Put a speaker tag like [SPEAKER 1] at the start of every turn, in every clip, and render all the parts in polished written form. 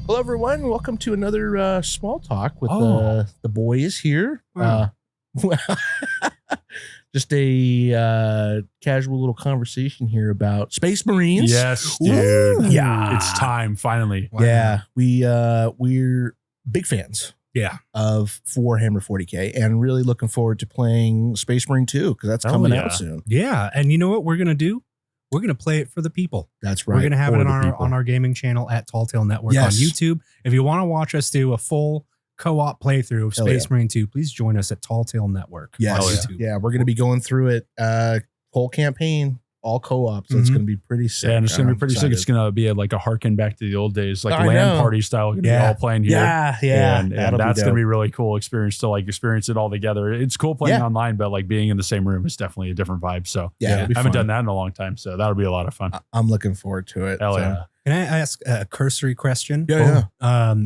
[SPEAKER 1] Hello, everyone. Welcome to another small talk with the boys here.
[SPEAKER 2] Wow.
[SPEAKER 1] Just a casual little conversation here about Space Marines.
[SPEAKER 2] Yes, dude.
[SPEAKER 1] Ooh, yeah,
[SPEAKER 2] It's time finally.
[SPEAKER 1] Wow. Yeah, we're big fans.
[SPEAKER 2] Yeah,
[SPEAKER 1] of Warhammer 40K, and really looking forward to playing Space Marine 2 because that's coming out soon.
[SPEAKER 3] Yeah, and you know what we're gonna do? We're gonna play it for the people.
[SPEAKER 1] That's right.
[SPEAKER 3] We're gonna have it on our gaming channel at Tall Tale Network on YouTube. If you want to watch us do a full co-op playthrough of Space Marine 2, please join us at Tall Tale Network.
[SPEAKER 1] Yes, yeah, we're gonna be going through it whole campaign, all co-op, so it's gonna be pretty sick.
[SPEAKER 2] Yeah, and it's gonna be pretty sick. It's gonna be like a harken back to the old days, like LAN party style. We're gonna be all playing here.
[SPEAKER 1] Yeah,
[SPEAKER 2] and that's gonna be a really cool experience to like experience it all together. It's cool playing online, but like being in the same room is definitely a different vibe. So I haven't done that in a long time, so that'll be a lot of fun.
[SPEAKER 1] I'm looking forward to it.
[SPEAKER 2] Hell yeah.
[SPEAKER 3] Can I ask a cursory question?
[SPEAKER 1] Yeah.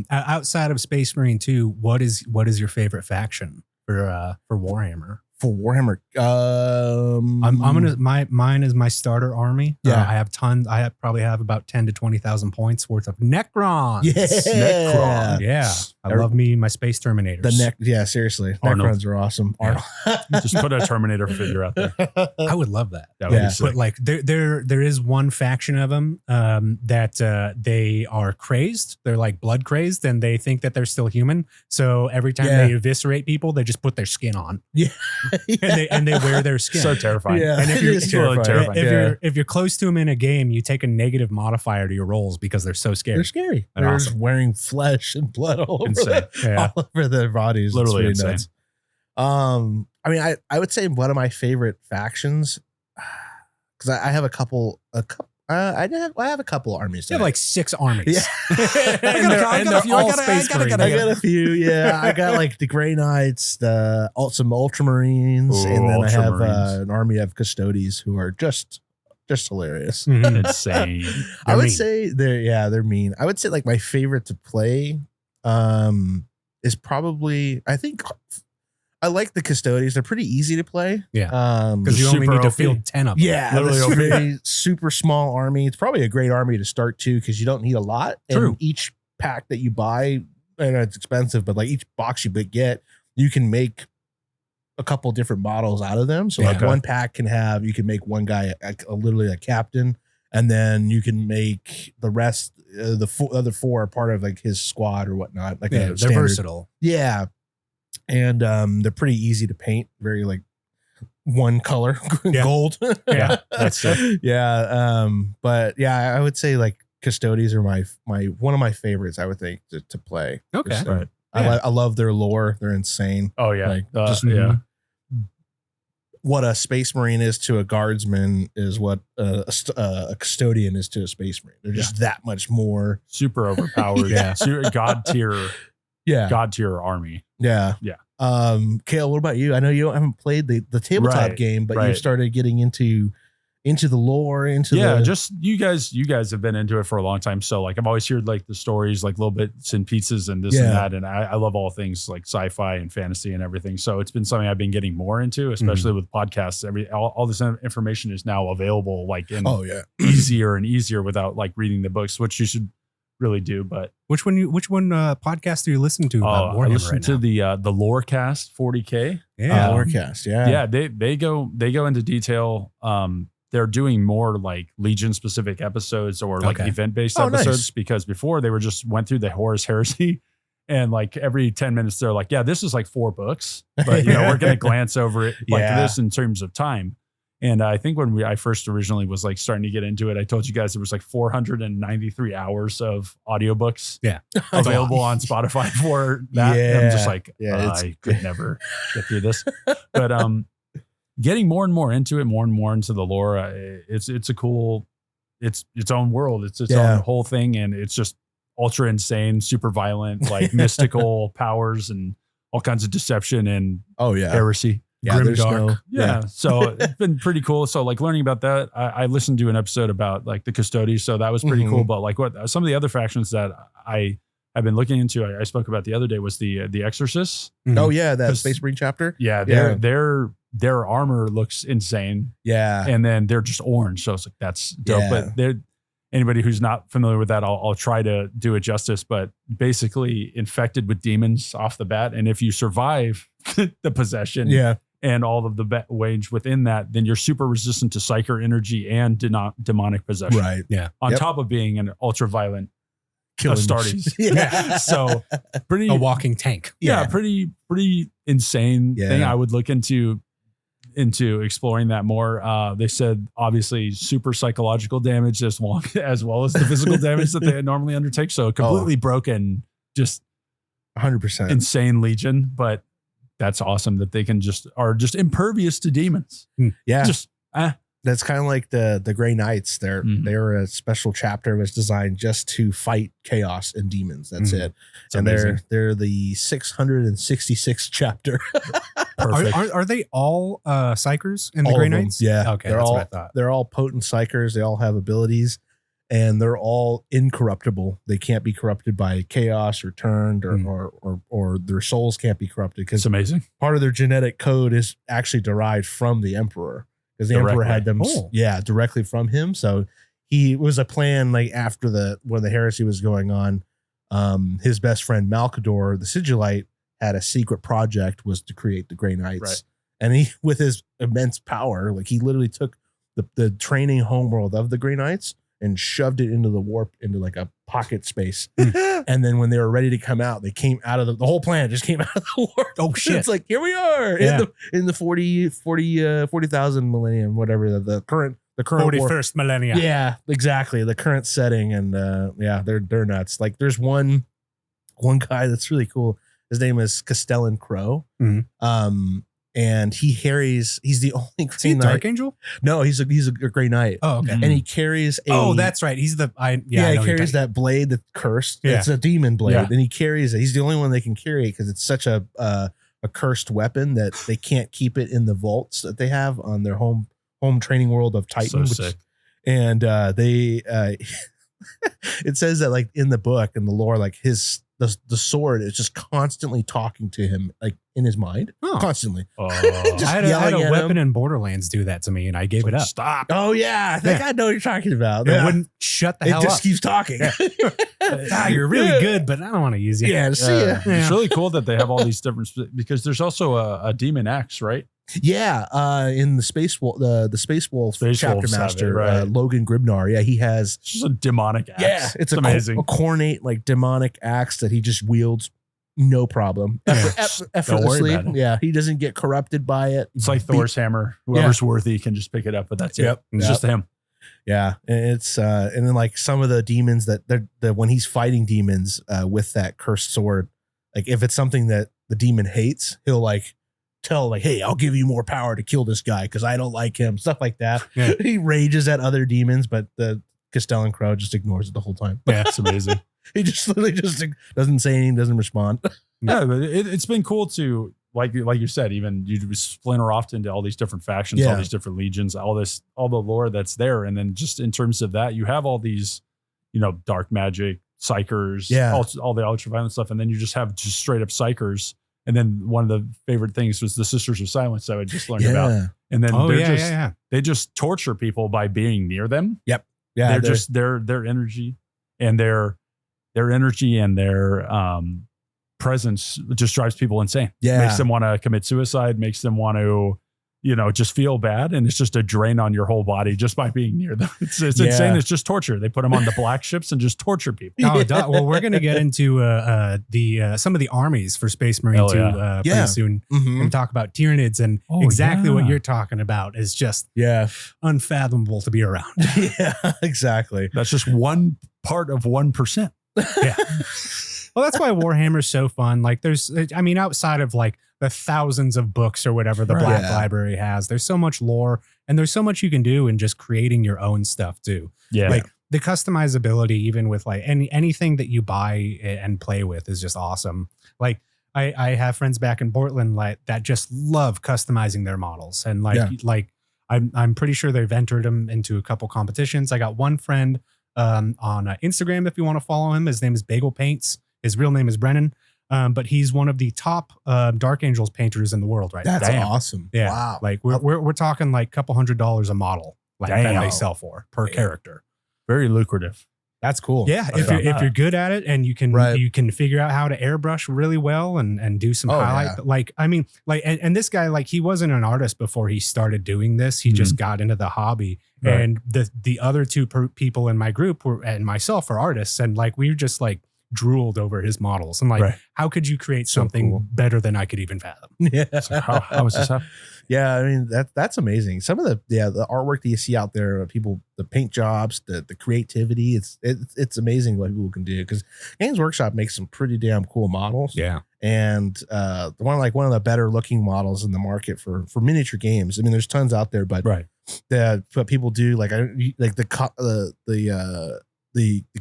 [SPEAKER 3] Outside of Space Marine 2, what is your favorite faction for Warhammer?
[SPEAKER 1] For Warhammer,
[SPEAKER 3] mine is my starter army.
[SPEAKER 1] Yeah,
[SPEAKER 3] I have tons. I probably have about 10 to 20,000 points worth of Necrons.
[SPEAKER 1] Necron.
[SPEAKER 3] Yeah, I love me my Space Terminators.
[SPEAKER 1] Seriously, Necrons are awesome.
[SPEAKER 2] Yeah. Just put a Terminator figure out there.
[SPEAKER 3] I would love that.
[SPEAKER 2] But
[SPEAKER 3] like there is one faction of them that they are crazed. They're like blood crazed, and they think that they're still human. So every time they eviscerate people, they just put their skin on.
[SPEAKER 1] Yeah.
[SPEAKER 3] and they wear their skin.
[SPEAKER 2] So terrifying.
[SPEAKER 3] Yeah. And if you're close to them in a game, you take a negative modifier to your rolls because they're so scary.
[SPEAKER 1] They're scary. They're just wearing flesh and blood all over their bodies.
[SPEAKER 2] Literally
[SPEAKER 1] it's really
[SPEAKER 2] insane.
[SPEAKER 1] Nuts. I mean, I would say one of my favorite factions, because I have a couple. I have a couple armies.
[SPEAKER 3] You have like 6 armies.
[SPEAKER 1] Yeah.
[SPEAKER 3] I got
[SPEAKER 1] a few. Yeah, I got like the Grey Knights, some Ultramarines, and then I have an army of Custodes who are just hilarious.
[SPEAKER 2] Insane.
[SPEAKER 1] I would say they're mean. I would say like my favorite to play is probably, I think I like the Custodes. They're pretty easy to play.
[SPEAKER 3] Yeah. Because you only need to field 10 of them.
[SPEAKER 1] Yeah. Literally super small army. It's probably a great army to start too, because you don't need a lot.
[SPEAKER 3] True.
[SPEAKER 1] And each pack that you buy, I know it's expensive, but like each box you get, you can make a couple different models out of them. So like one pack you can make one guy literally a captain, and then you can make the rest, the other 4 are part of like his squad or whatnot. Like
[SPEAKER 3] they're versatile.
[SPEAKER 1] Yeah. And they're pretty easy to paint, very like one color, gold.
[SPEAKER 2] Yeah, that's it.
[SPEAKER 1] Yeah. But yeah, I would say like Custodes are my one of my favorites, I would think, to play.
[SPEAKER 3] Okay.
[SPEAKER 2] Right.
[SPEAKER 1] I love their lore. They're insane.
[SPEAKER 2] Oh yeah.
[SPEAKER 1] Like, what a Space Marine is to a guardsman is what a custodian is to a Space Marine. They're just that much more
[SPEAKER 2] super overpowered. God tier army.
[SPEAKER 1] Yeah. Cale, what about you? I know you haven't played the tabletop game, but you've started getting into the lore,
[SPEAKER 2] just you guys have been into it for a long time. So like I've always heard like the stories, like little bits and pieces and this and that. And I love all things like sci-fi and fantasy and everything. So it's been something I've been getting more into, especially with podcasts. All this information is now available like in easier and easier without like reading the books, which you should really do. But
[SPEAKER 3] which one podcast do you listen to about Warhammer?
[SPEAKER 2] I listen to the Lorecast 40K.
[SPEAKER 1] Lorecast.
[SPEAKER 2] Yeah, they go into detail. They're doing more like Legion specific episodes or like event based episodes because before they went through the Horus Heresy, and like every 10 minutes they're like, yeah, this is like 4 books, but we're going to glance over it like this in terms of time. And I think when I first originally was like starting to get into it, I told you guys there was like 493 hours of audiobooks available on Spotify for that.
[SPEAKER 1] Yeah.
[SPEAKER 2] And I'm just like, I could never get through this. But getting more and more into it, more and more into the lore, it's a cool, it's its own world. It's its own whole thing. And it's just ultra insane, super violent, like mystical powers and all kinds of deception and heresy.
[SPEAKER 1] Yeah,
[SPEAKER 2] so it's been pretty cool. So like learning about that, I listened to an episode about like the Custodes, so that was pretty cool. But like what some of the other factions that I have been looking into, I spoke about the other day, was the Exorcists.
[SPEAKER 1] Oh yeah, that Space Marine chapter.
[SPEAKER 2] Yeah, their armor looks insane.
[SPEAKER 1] Yeah,
[SPEAKER 2] and then they're just orange, so it's like that's dope.
[SPEAKER 1] Yeah.
[SPEAKER 2] But anybody who's not familiar with that, I'll try to do it justice, but basically infected with demons off the bat. And if you survive the possession and all of the wage within that, then you're super resistant to psyker energy and demonic possession.
[SPEAKER 1] Right.
[SPEAKER 3] Yeah.
[SPEAKER 2] On top of being an ultra violent Astartes. So pretty
[SPEAKER 3] a walking tank.
[SPEAKER 2] Yeah. Pretty insane thing. I would look into exploring that more. They said obviously super psychological damage as well as the physical damage that they normally undertake. So completely broken, just
[SPEAKER 1] 100%
[SPEAKER 2] insane legion, but that's awesome that they are just impervious to demons.
[SPEAKER 1] Yeah. That's kind of like the Grey Knights. They're a special chapter that's designed just to fight chaos and demons. That's it. It's and amazing. They're the 666th chapter.
[SPEAKER 3] Perfect. Are they all psychers in the Grey Knights?
[SPEAKER 1] Yeah.
[SPEAKER 3] Okay. That's what I thought.
[SPEAKER 1] They're all potent psychers. They all have abilities, and they're all incorruptible. They can't be corrupted by chaos or turned, or their souls can't be corrupted, because
[SPEAKER 2] it's amazing.
[SPEAKER 1] Part of their genetic code is actually derived from the Emperor. Because the Emperor had them, directly from him. So it was a plan, like after when the heresy was going on, his best friend Malcador, the Sigillite, had a secret project, was to create the Grey Knights.
[SPEAKER 2] Right.
[SPEAKER 1] And he, with his immense power, like he literally took the training homeworld of the Grey Knights and shoved it into the warp, into like a pocket space. And then when they were ready to come out, they came out of the whole plan just came out of the warp.
[SPEAKER 3] Oh shit.
[SPEAKER 1] It's like, here we are in the 40,000 millennium, whatever the current
[SPEAKER 3] 41st millennium.
[SPEAKER 1] Yeah, exactly. The current setting. And they're nuts. Like there's one guy that's really cool. His name is Castellan Crow. And he's the only Grey
[SPEAKER 3] Is he a
[SPEAKER 1] Knight.
[SPEAKER 3] Dark Angel?
[SPEAKER 1] No, he's a Grey Knight.
[SPEAKER 3] Oh, okay.
[SPEAKER 1] And he carries
[SPEAKER 3] that's right. He's the
[SPEAKER 1] he carries that blade that's cursed. Yeah. It's a demon blade, and he carries it. He's the only one they can carry it because it's such a cursed weapon that they can't keep it in the vaults that they have on their home training world of Titan.
[SPEAKER 2] So sick.
[SPEAKER 1] And they it says that like in the book and the lore, like the sword is just constantly talking to him, like in his mind, constantly.
[SPEAKER 3] I had a weapon in Borderlands do that to me, and I gave it up.
[SPEAKER 2] Stop.
[SPEAKER 1] Oh yeah, I think I know what you're talking about.
[SPEAKER 3] It wouldn't shut the hell up.
[SPEAKER 1] It just keeps talking.
[SPEAKER 3] You're really good, but I don't want to use you.
[SPEAKER 1] Yeah, see ya.
[SPEAKER 2] It's really cool that they have all these different, because there's also a demon X, right?
[SPEAKER 1] Yeah, in the Space Wolf, the Space Wolf chapter master, Logan Gribnar. Yeah, he has
[SPEAKER 2] just a demonic axe.
[SPEAKER 1] Yeah, it's amazing. A cornate, like demonic axe that he just wields no problem, effortlessly. Yeah, he doesn't get corrupted by it.
[SPEAKER 2] It's like Thor's hammer. Whoever's worthy can just pick it up, but that's it. It's just him.
[SPEAKER 1] Yeah, and it's and then like some of the demons that when he's fighting demons with that cursed sword, like if it's something that the demon hates, he'll like tell like, hey, I'll give you more power to kill this guy because I don't like him, stuff like that. Yeah. He rages at other demons, but the Castellan Crow just ignores it the whole time.
[SPEAKER 2] Yeah, it's amazing.
[SPEAKER 1] He just literally just doesn't say anything, doesn't respond.
[SPEAKER 2] Yeah, but it's been cool to like you said, even you splinter off into all these different factions, all these different legions, all the lore that's there, and then just in terms of that, you have all these, dark magic psychers, all the ultraviolent stuff, and then you just have just straight up psychers. And then one of the favorite things was the Sisters of Silence that I just learned about. And then they just torture people by being near them.
[SPEAKER 1] Yep. Yeah.
[SPEAKER 2] They're just their energy and their presence just drives people insane.
[SPEAKER 1] Yeah.
[SPEAKER 2] Makes them want to commit suicide, makes them want to, just feel bad. And it's just a drain on your whole body just by being near them. It's insane. It's just torture. They put them on the black ships and just torture people.
[SPEAKER 3] Well, we're going to get into some of the armies for Space Marine 2 pretty soon and talk about Tyranids, and exactly what you're talking about is just unfathomable to be around.
[SPEAKER 1] Yeah, exactly.
[SPEAKER 2] That's just one part of 1%.
[SPEAKER 3] Yeah. Well, that's why Warhammer is so fun. Like outside of like the thousands of books or whatever the Black Library has, there's so much lore and there's so much you can do in just creating your own stuff too.
[SPEAKER 2] Yeah.
[SPEAKER 3] Like the customizability, even with like anything that you buy and play with, is just awesome. Like I have friends back in Portland that just love customizing their models. And I'm pretty sure they've entered them into a couple competitions. I got one friend on Instagram, if you want to follow him. His name is Bagel Paints. His real name is Brennan. But he's one of the top Dark Angels painters in the world right now.
[SPEAKER 1] That's awesome.
[SPEAKER 3] Yeah.
[SPEAKER 1] Wow.
[SPEAKER 3] Like we're talking like $200 a model that they sell for per character.
[SPEAKER 2] Very lucrative.
[SPEAKER 1] That's cool.
[SPEAKER 3] Yeah, if you're good at it and you can figure out how to airbrush really well and do some highlight.
[SPEAKER 1] Yeah.
[SPEAKER 3] Like, I mean, like, and this guy, like, he wasn't an artist before he started doing this. He just got into the hobby. Right. And the other two people in my group and myself are artists, and like we just like drooled over his models. And like, how could you create something better than I could even fathom?
[SPEAKER 1] Yeah.
[SPEAKER 2] So how is this happening?
[SPEAKER 1] Yeah, I mean that's amazing. Some of the artwork that you see out there, people, the paint jobs, the creativity, it's amazing what people can do, because Games Workshop makes some pretty damn cool models.
[SPEAKER 3] Yeah,
[SPEAKER 1] and one of the better looking models in the market for miniature games. I mean, there's tons out there, but what people do, like the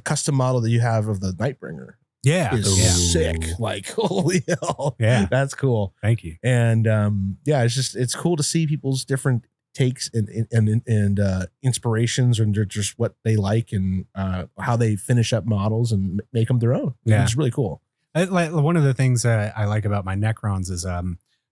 [SPEAKER 1] custom model that you have of the Nightbringer.
[SPEAKER 3] Yeah,
[SPEAKER 1] is sick. Like, holy hell. Yeah, that's cool.
[SPEAKER 3] Thank you.
[SPEAKER 1] And it's cool to see people's different takes and inspirations, and just what they like, and how they finish up models and make them their own. Yeah, it's really cool.
[SPEAKER 3] One of the things I like about my Necrons is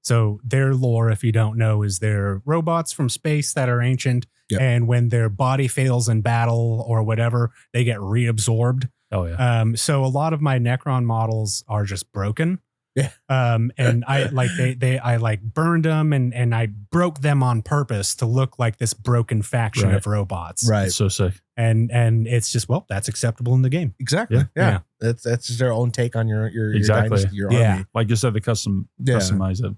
[SPEAKER 3] so their lore, if you don't know, is they're robots from space that are ancient. Yep. And when their body fails in battle or whatever, they get reabsorbed.
[SPEAKER 2] Oh yeah.
[SPEAKER 3] So a lot of my Necron models are just broken.
[SPEAKER 1] Yeah.
[SPEAKER 3] And I like I like burned them and I broke them on purpose to look like this broken faction of robots.
[SPEAKER 1] Right.
[SPEAKER 2] It's so sick.
[SPEAKER 3] And it's just, well, that's acceptable in the game.
[SPEAKER 1] Exactly. Yeah. That's just their own take on your dynasty, your army.
[SPEAKER 2] Like you said, the customize it.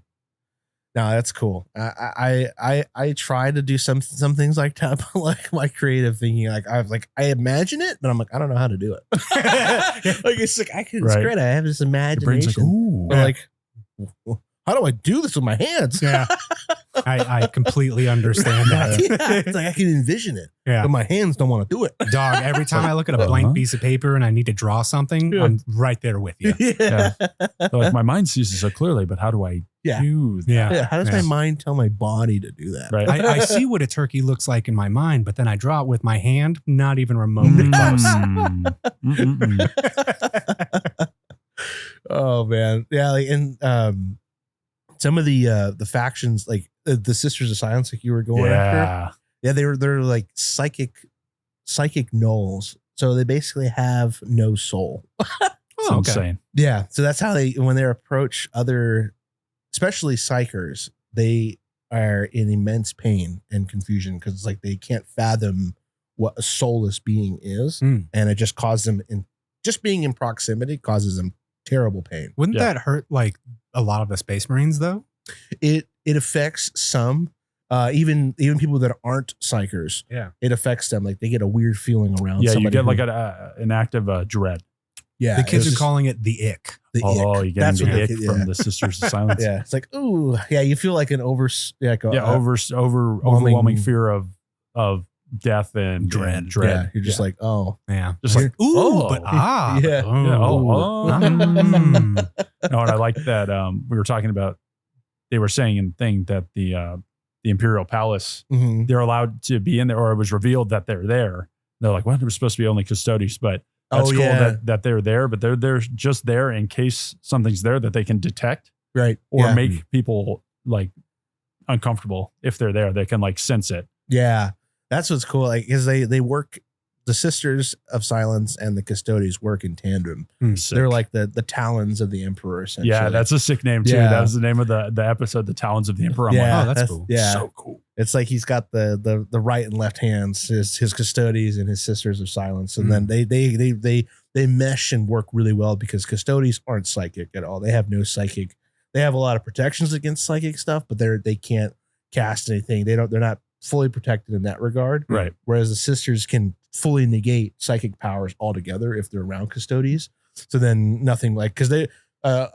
[SPEAKER 1] No, that's cool. I try to do some things like that, but like my creative thinking, I imagine it, but I'm like, I don't know how to do it. Like it's like it's great. I have this imagination. Ooh. But like, how do I do this with my hands?
[SPEAKER 3] Yeah, I completely understand that.
[SPEAKER 1] It's like I can envision it,
[SPEAKER 3] but
[SPEAKER 1] my hands don't want to do it.
[SPEAKER 3] Dog, every time I look at a blank piece of paper and I need to draw something, I'm right there with you.
[SPEAKER 2] Yeah. Like my mind sees it so clearly, but how do I do that?
[SPEAKER 1] Yeah. How does my mind tell my body to do that?
[SPEAKER 3] Right. I see what a turkey looks like in my mind, but then I draw it with my hand, not even remotely close.
[SPEAKER 1] Oh man. Yeah. Like, and some of the factions, like the Sisters of Silence, like you were going after. Yeah, they're like psychic gnolls. So they basically have no soul.
[SPEAKER 2] Oh, insane.
[SPEAKER 1] Yeah. So that's how when they approach other, especially psychers, they are in immense pain and confusion, because it's like they can't fathom what a soulless being is. And it just causes them, just being in proximity causes them terrible pain.
[SPEAKER 3] Wouldn't that hurt like a lot of the Space Marines though?
[SPEAKER 1] It affects some, even people that aren't psychers.
[SPEAKER 3] Yeah,
[SPEAKER 1] it affects them. Like they get a weird feeling around.
[SPEAKER 2] Yeah, you get like an active dread.
[SPEAKER 3] Yeah, the kids are calling it the ick.
[SPEAKER 2] You get the ick from the Sisters of Silence.
[SPEAKER 1] Yeah, it's like, ooh, yeah, you feel like an
[SPEAKER 2] overwhelming fear of death and dread.
[SPEAKER 1] Yeah, you're just like, oh,
[SPEAKER 3] yeah,
[SPEAKER 2] just like,
[SPEAKER 3] ooh, but
[SPEAKER 1] yeah.
[SPEAKER 2] No, and I like that. We were talking about. They were saying in the thing that the Imperial Palace, they're allowed to be in there, or it was revealed that they're there. They're like, well, there was supposed to be only custodians, but that's cool that they're there, but they're just there in case something's there that they can detect,
[SPEAKER 1] right?
[SPEAKER 2] Or make people like uncomfortable if they're there. They can like sense it.
[SPEAKER 1] Yeah, that's what's cool. Like, because they work. The Sisters of Silence and the Custodians work in tandem. They're like the talons of the Emperor, essentially.
[SPEAKER 2] Yeah, that's a sick name too. Yeah. That was the name of the episode, The Talons of the Emperor. I'm like, oh, that's cool.
[SPEAKER 1] Yeah.
[SPEAKER 2] So cool.
[SPEAKER 1] It's like he's got the right and left hands, his Custodians and his Sisters of Silence. And then they mesh and work really well, because Custodians aren't psychic at all. They have no psychic. They have a lot of protections against psychic stuff, but they can't cast anything. They're not fully protected in that regard.
[SPEAKER 2] Right.
[SPEAKER 1] Whereas the Sisters can fully negate psychic powers altogether if they're around Custodians. So then nothing, like, because a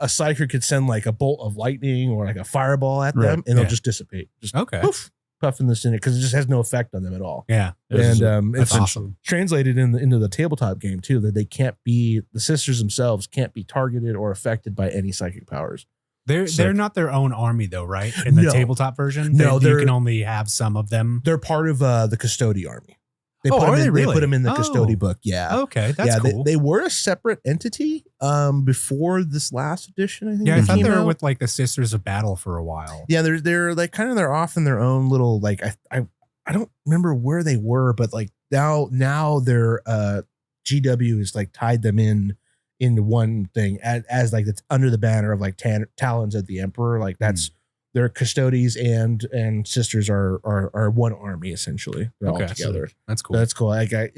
[SPEAKER 1] psyker could send like a bolt of lightning or like a fireball at them, and they'll just dissipate. Just poof, puffing this in it, because it just has no effect on them at all.
[SPEAKER 3] Yeah.
[SPEAKER 1] And it's
[SPEAKER 3] awesome.
[SPEAKER 1] Translated into the tabletop game too, that the Sisters themselves can't be targeted or affected by any psychic powers.
[SPEAKER 3] They're not their own army though, right? In the tabletop version, you can only have some of them.
[SPEAKER 1] They're part of the Custody army. They
[SPEAKER 3] put
[SPEAKER 1] them in the Custody book. Yeah.
[SPEAKER 3] Okay, that's cool.
[SPEAKER 1] They were a separate entity before this last edition, I think.
[SPEAKER 3] Yeah, I thought they were with like the Sisters of Battle for a while.
[SPEAKER 1] Yeah, they're like they're off in their own little, like, I don't remember where they were, but like now their GW is like tied them into one thing as like it's under the banner of like Talons of the Emperor. Like that's their Custodes and Sisters are one army essentially. They're all together.
[SPEAKER 3] So that's cool.
[SPEAKER 1] So that's cool. Like I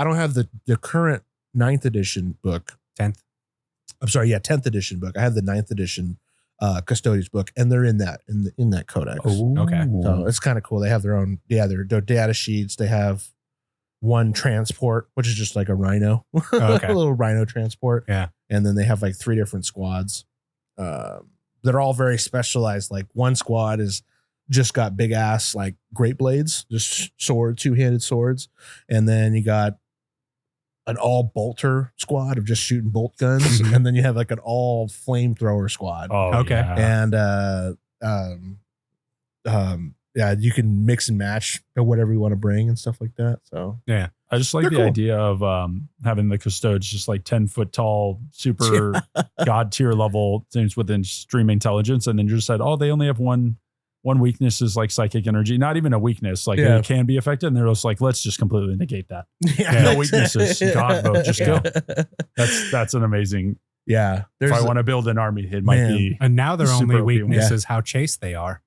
[SPEAKER 1] don't have the current 9th edition book.
[SPEAKER 3] 10th.
[SPEAKER 1] I'm sorry, 10th edition book. I have the 9th edition Custodes book, and they're in that codex.
[SPEAKER 3] Oh, okay.
[SPEAKER 1] So it's kind of cool. They have their own, their data sheets. They have one transport, which is just like a rhino, a little rhino transport.
[SPEAKER 3] Yeah.
[SPEAKER 1] And then they have like 3 different squads. They're all very specialized. Like one squad is just got big ass like great blades, just 2-handed swords. And then you got an all bolter squad of just shooting bolt guns. And then you have like an all flamethrower squad.
[SPEAKER 2] Oh, okay.
[SPEAKER 1] Yeah. And, yeah, you can mix and match whatever you want to bring and stuff like that. So
[SPEAKER 3] yeah,
[SPEAKER 2] I just like the idea of having the Custodes just like 10-foot tall, super god tier level things with extreme intelligence, and then you just said, oh, they only have one weakness is like psychic energy, not even a weakness, like it can be affected, and they're just like, let's just completely negate that. No weaknesses, god mode, just go. That's an amazing.
[SPEAKER 1] Yeah,
[SPEAKER 2] if I want to build an army, it might be.
[SPEAKER 3] And now their only weakness is how chaste they are.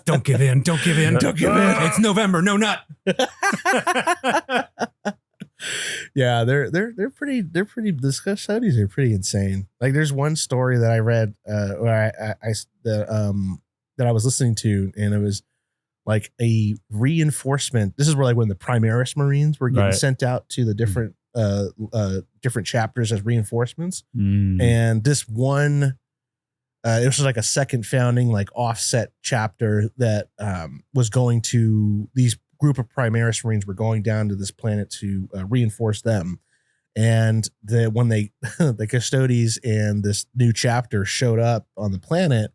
[SPEAKER 3] Don't give in. Don't give in. Don't give in. It's November. No nut.
[SPEAKER 1] Yeah, they're pretty. The Custodes are pretty insane. Like, there's one story that I read where that I was listening to, and it was like a reinforcement. This is where like when the Primaris Marines were getting sent out to the different chapters as reinforcements, and this one. It was like a second founding, like offset chapter that was going to these group of Primaris Marines were going down to this planet to reinforce them. And when the Custodes and this new chapter showed up on the planet,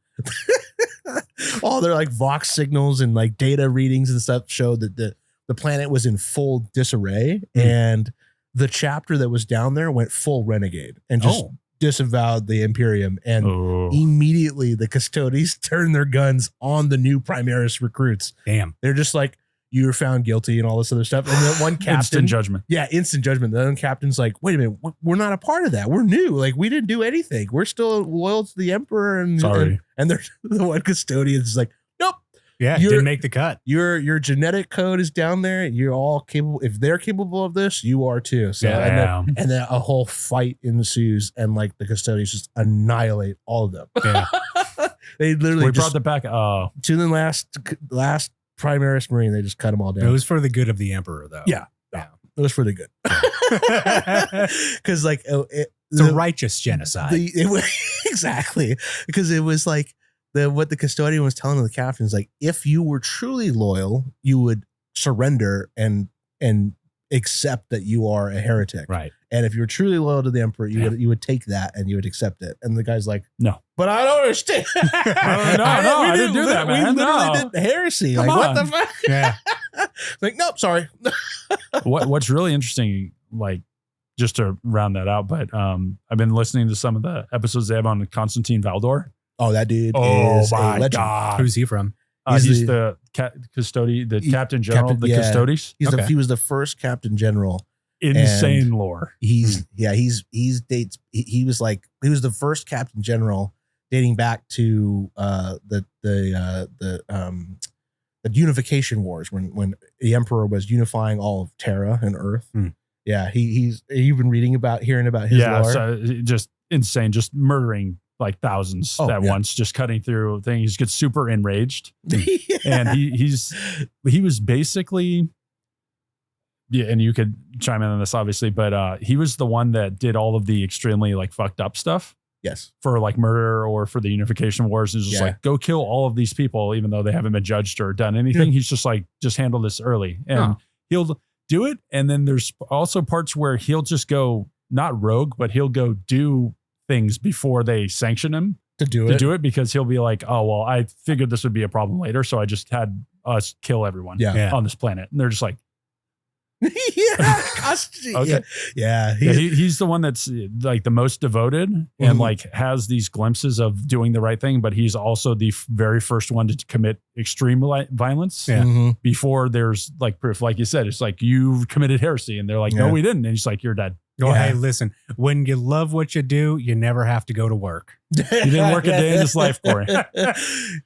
[SPEAKER 1] all their like Vox signals and like data readings and stuff showed that the planet was in full disarray. And the chapter that was down there went full renegade and just disavowed the Imperium, and immediately the Custodes turned their guns on the new Primaris recruits.
[SPEAKER 3] Damn.
[SPEAKER 1] They're just like, you were found guilty and all this other stuff. And then one captain,
[SPEAKER 2] instant judgment.
[SPEAKER 1] Yeah, instant judgment. The other captain's like, wait a minute, we're not a part of that. We're new. Like, we didn't do anything. We're still loyal to the Emperor. And
[SPEAKER 2] sorry.
[SPEAKER 1] And they're the one custodian is like, nope.
[SPEAKER 3] Yeah, didn't make the cut.
[SPEAKER 1] Your genetic code is down there. You're all capable. If they're capable of this, you are too. So and then a whole fight ensues, and like the Custodes just annihilate all of them.
[SPEAKER 3] Yeah.
[SPEAKER 1] They literally
[SPEAKER 2] brought them back. To
[SPEAKER 1] the last Primaris Marine, they just cut them all down.
[SPEAKER 3] It was for the good of the Emperor, though.
[SPEAKER 1] Yeah. It was for the good. Because like
[SPEAKER 3] it's a righteous genocide.
[SPEAKER 1] Exactly, because it was like. What the custodian was telling the captain is like, if you were truly loyal, you would surrender and accept that you are a heretic.
[SPEAKER 3] Right.
[SPEAKER 1] And if you're truly loyal to the Emperor, you would take that and you would accept it. And the guy's like,
[SPEAKER 2] no,
[SPEAKER 1] but I don't understand.
[SPEAKER 2] I didn't do that, man.
[SPEAKER 1] We literally did heresy.
[SPEAKER 2] Come
[SPEAKER 1] like,
[SPEAKER 2] on.
[SPEAKER 1] What the fuck?
[SPEAKER 3] Yeah.
[SPEAKER 1] Like, nope, sorry.
[SPEAKER 2] What's really interesting, like, just to round that out, but I've been listening to some of the episodes they have on Constantine Valdor.
[SPEAKER 1] Oh, that dude
[SPEAKER 2] is
[SPEAKER 1] a
[SPEAKER 2] legend.
[SPEAKER 3] God. Who's he from?
[SPEAKER 2] He's the custodian, the captain general of the Custodes.
[SPEAKER 1] He was the first captain general.
[SPEAKER 2] Insane lore.
[SPEAKER 1] He was the first captain general dating back to the unification wars when the Emperor was unifying all of Terra and Earth. Yeah, you've been hearing about his lore.
[SPEAKER 2] So just insane, just murdering like thousands at once, just cutting through things. He gets super enraged. And he was basically, and you could chime in on this obviously, but he was the one that did all of the extremely like fucked up stuff.
[SPEAKER 1] Yes.
[SPEAKER 2] For like murder or for the unification wars. It's just like, go kill all of these people, even though they haven't been judged or done anything. He's just like, just handle this early. And he'll do it. And then there's also parts where he'll just go, not rogue, but he'll go do things before they sanction him to do it, because he'll be like, oh, well, I figured this would be a problem later, so I just had us kill everyone on this planet. And they're just like, Okay.
[SPEAKER 1] Yeah.
[SPEAKER 2] He's the one that's like the most devoted and like has these glimpses of doing the right thing, but he's also the very first one to commit extreme violence before there's like proof. Like you said, it's like you committed heresy, and they're like, no, we didn't. And he's like, you're dead.
[SPEAKER 3] Hey, listen, when you love what you do, you never have to go to work.
[SPEAKER 2] You didn't work a day in his life, Corey.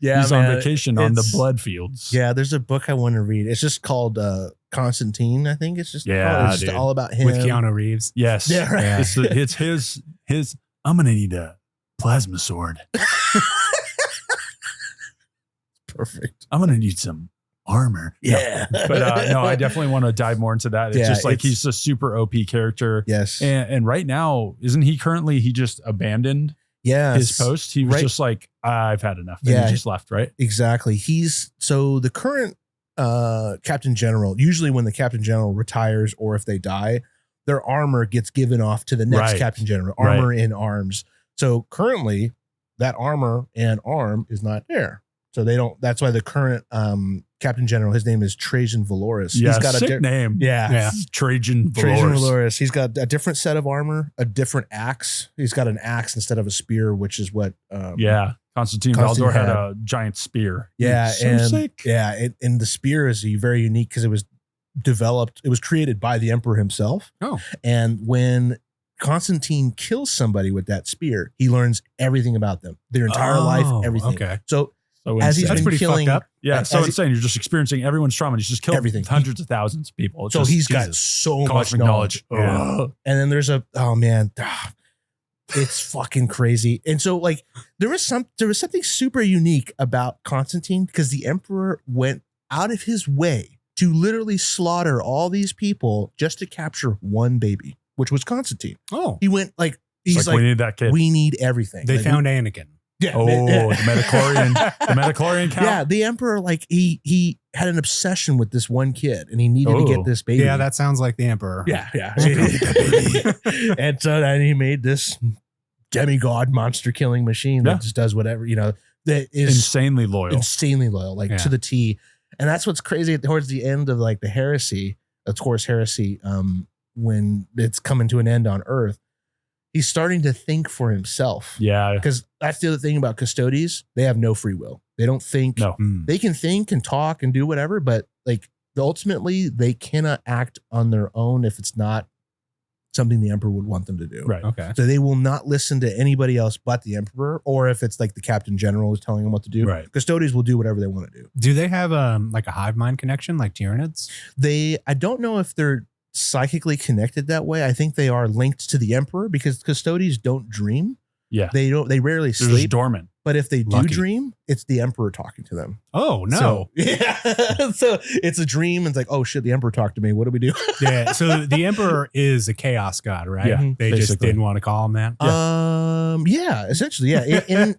[SPEAKER 2] He's on vacation on the blood fields.
[SPEAKER 1] Yeah, there's a book I want to read. It's just called Constantine, I think. It's just,
[SPEAKER 2] it's
[SPEAKER 1] just all about him.
[SPEAKER 3] With Keanu Reeves.
[SPEAKER 2] Yes.
[SPEAKER 1] Yeah, right.
[SPEAKER 2] Yeah. It's his, I'm going to need a plasma sword.
[SPEAKER 1] Perfect.
[SPEAKER 2] I'm going to need some armor.
[SPEAKER 1] Yeah.
[SPEAKER 2] No. But no, I definitely want to dive more into that. It's just like he's a super OP character.
[SPEAKER 1] Yes.
[SPEAKER 2] And right now, isn't he currently, he just abandoned his post? He was just like, I've had enough. And he just left, right?
[SPEAKER 1] Exactly. So the current Captain General, usually when the Captain General retires or if they die, their armor gets given off to the next Captain General, armor and arms. So currently that armor and arm is not there. So they don't, that's why the current Captain General, his name is Trajan Valoris.
[SPEAKER 2] Yeah,
[SPEAKER 1] he's got
[SPEAKER 2] sick name.
[SPEAKER 1] Yeah.
[SPEAKER 2] Trajan
[SPEAKER 1] Valoris. He's got a different set of armor, a different axe. He's got an axe instead of a spear, which is what
[SPEAKER 2] Constantine Valdor had a giant spear.
[SPEAKER 1] Yeah.
[SPEAKER 2] So sick.
[SPEAKER 1] Yeah. And the spear is very unique because it was created by the Emperor himself.
[SPEAKER 3] Oh.
[SPEAKER 1] And when Constantine kills somebody with that spear, he learns everything about them, their entire life, everything.
[SPEAKER 3] Okay.
[SPEAKER 1] So as he's been killing,
[SPEAKER 3] fucked up.
[SPEAKER 2] Yeah, so insane. You're just experiencing everyone's trauma. And he's just killed everything, hundreds of thousands of people.
[SPEAKER 1] So he's got so much knowledge.
[SPEAKER 2] Yeah.
[SPEAKER 1] And then there's it's fucking crazy. And so like there was something super unique about Constantine because the Emperor went out of his way to literally slaughter all these people just to capture one baby, which was Constantine.
[SPEAKER 2] Oh,
[SPEAKER 1] he went like he's like
[SPEAKER 2] we need that kid.
[SPEAKER 1] We need everything.
[SPEAKER 3] They found Anakin.
[SPEAKER 2] Yeah. Oh, the Metachlorian count.
[SPEAKER 1] Yeah, the Emperor, like he had an obsession with this one kid, and he needed to get this baby.
[SPEAKER 3] Yeah, that sounds like the Emperor.
[SPEAKER 1] Yeah. And so then he made this demigod monster killing machine that just does whatever, that is
[SPEAKER 2] insanely loyal,
[SPEAKER 1] like to the T. And that's what's crazy towards the end of like the heresy, of course, heresy, when it's coming to an end on Earth. He's starting to think for himself.
[SPEAKER 2] Yeah.
[SPEAKER 1] Because that's the other thing about custodes. They have no free will. They don't think.
[SPEAKER 2] No.
[SPEAKER 1] They can think and talk and do whatever, but like ultimately they cannot act on their own if it's not something the Emperor would want them to do.
[SPEAKER 2] Right.
[SPEAKER 3] Okay.
[SPEAKER 1] So they will not listen to anybody else but the Emperor, or if it's like the Captain General is telling them what to do.
[SPEAKER 2] Right.
[SPEAKER 1] Custodes will do whatever they want to do.
[SPEAKER 3] Do they have like a hive mind connection like Tyranids?
[SPEAKER 1] I don't know if they're psychically connected that way. I think they are linked to the Emperor because Custodes don't dream.
[SPEAKER 2] Yeah.
[SPEAKER 1] They rarely
[SPEAKER 2] They're
[SPEAKER 1] sleep.
[SPEAKER 2] just dormant.
[SPEAKER 1] But if they do dream, it's the Emperor talking to them.
[SPEAKER 3] Oh, no.
[SPEAKER 1] So, yeah. So it's a dream and it's like, oh shit, the Emperor talked to me. What do we do?
[SPEAKER 3] Yeah. So the Emperor is a chaos god, right?
[SPEAKER 2] Yeah,
[SPEAKER 3] they just didn't want to call him that.
[SPEAKER 1] Yeah, essentially. Yeah. In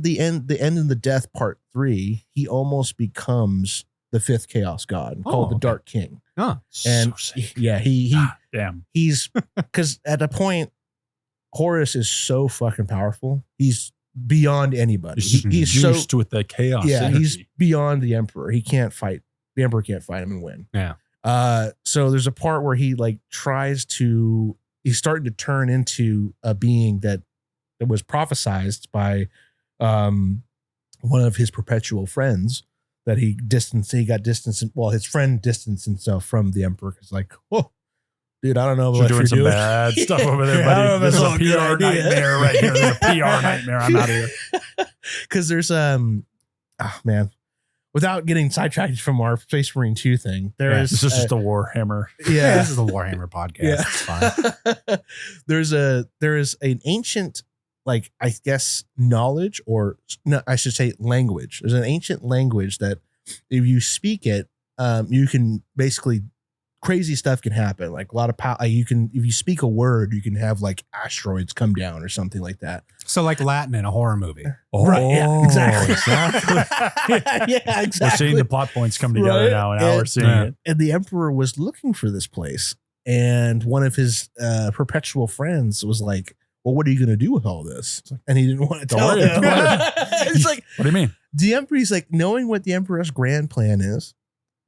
[SPEAKER 1] the end and the death part 3, he almost becomes the 5th chaos god called the Dark King.
[SPEAKER 3] Oh,
[SPEAKER 1] and
[SPEAKER 2] so
[SPEAKER 1] he's because at the point Horus is so fucking powerful. He's beyond anybody. He's
[SPEAKER 2] juiced with the chaos.
[SPEAKER 1] Yeah,
[SPEAKER 2] energy.
[SPEAKER 1] he's beyond the Emperor. He can't fight. The Emperor can't fight him and win.
[SPEAKER 3] Yeah.
[SPEAKER 1] So there's a part where he like he's starting to turn into a being that was prophesized by one of his perpetual friends. That he got distanced. Well, his friend distanced himself from the Emperor. It's like, whoa, dude, I don't know
[SPEAKER 2] what you're doing. Bad stuff over there, buddy. This is a PR nightmare right here. There's a PR nightmare. I'm out of here.
[SPEAKER 1] Because there's without getting sidetracked from our Space Marine 2 thing, this is just
[SPEAKER 2] a Warhammer.
[SPEAKER 1] Yeah,
[SPEAKER 3] this is the Warhammer podcast. Yeah. It's fine.
[SPEAKER 1] there is an ancient, like, I guess, knowledge, or no, I should say language. There's an ancient language that if you speak it, you can basically crazy stuff can happen. Like a lot of power. If you speak a word, you can have like asteroids come down or something like that.
[SPEAKER 3] So like Latin in a horror movie.
[SPEAKER 1] Oh, right. Yeah, exactly.
[SPEAKER 2] Yeah, exactly. We're seeing the plot points come together now, and now we're seeing it.
[SPEAKER 1] And the Emperor was looking for this place. And one of his perpetual friends was like, well, what are you going to do with all this? And he didn't want to tell him. It's like,
[SPEAKER 2] what do you mean?
[SPEAKER 1] The Emperor's like, knowing what the Emperor's grand plan is,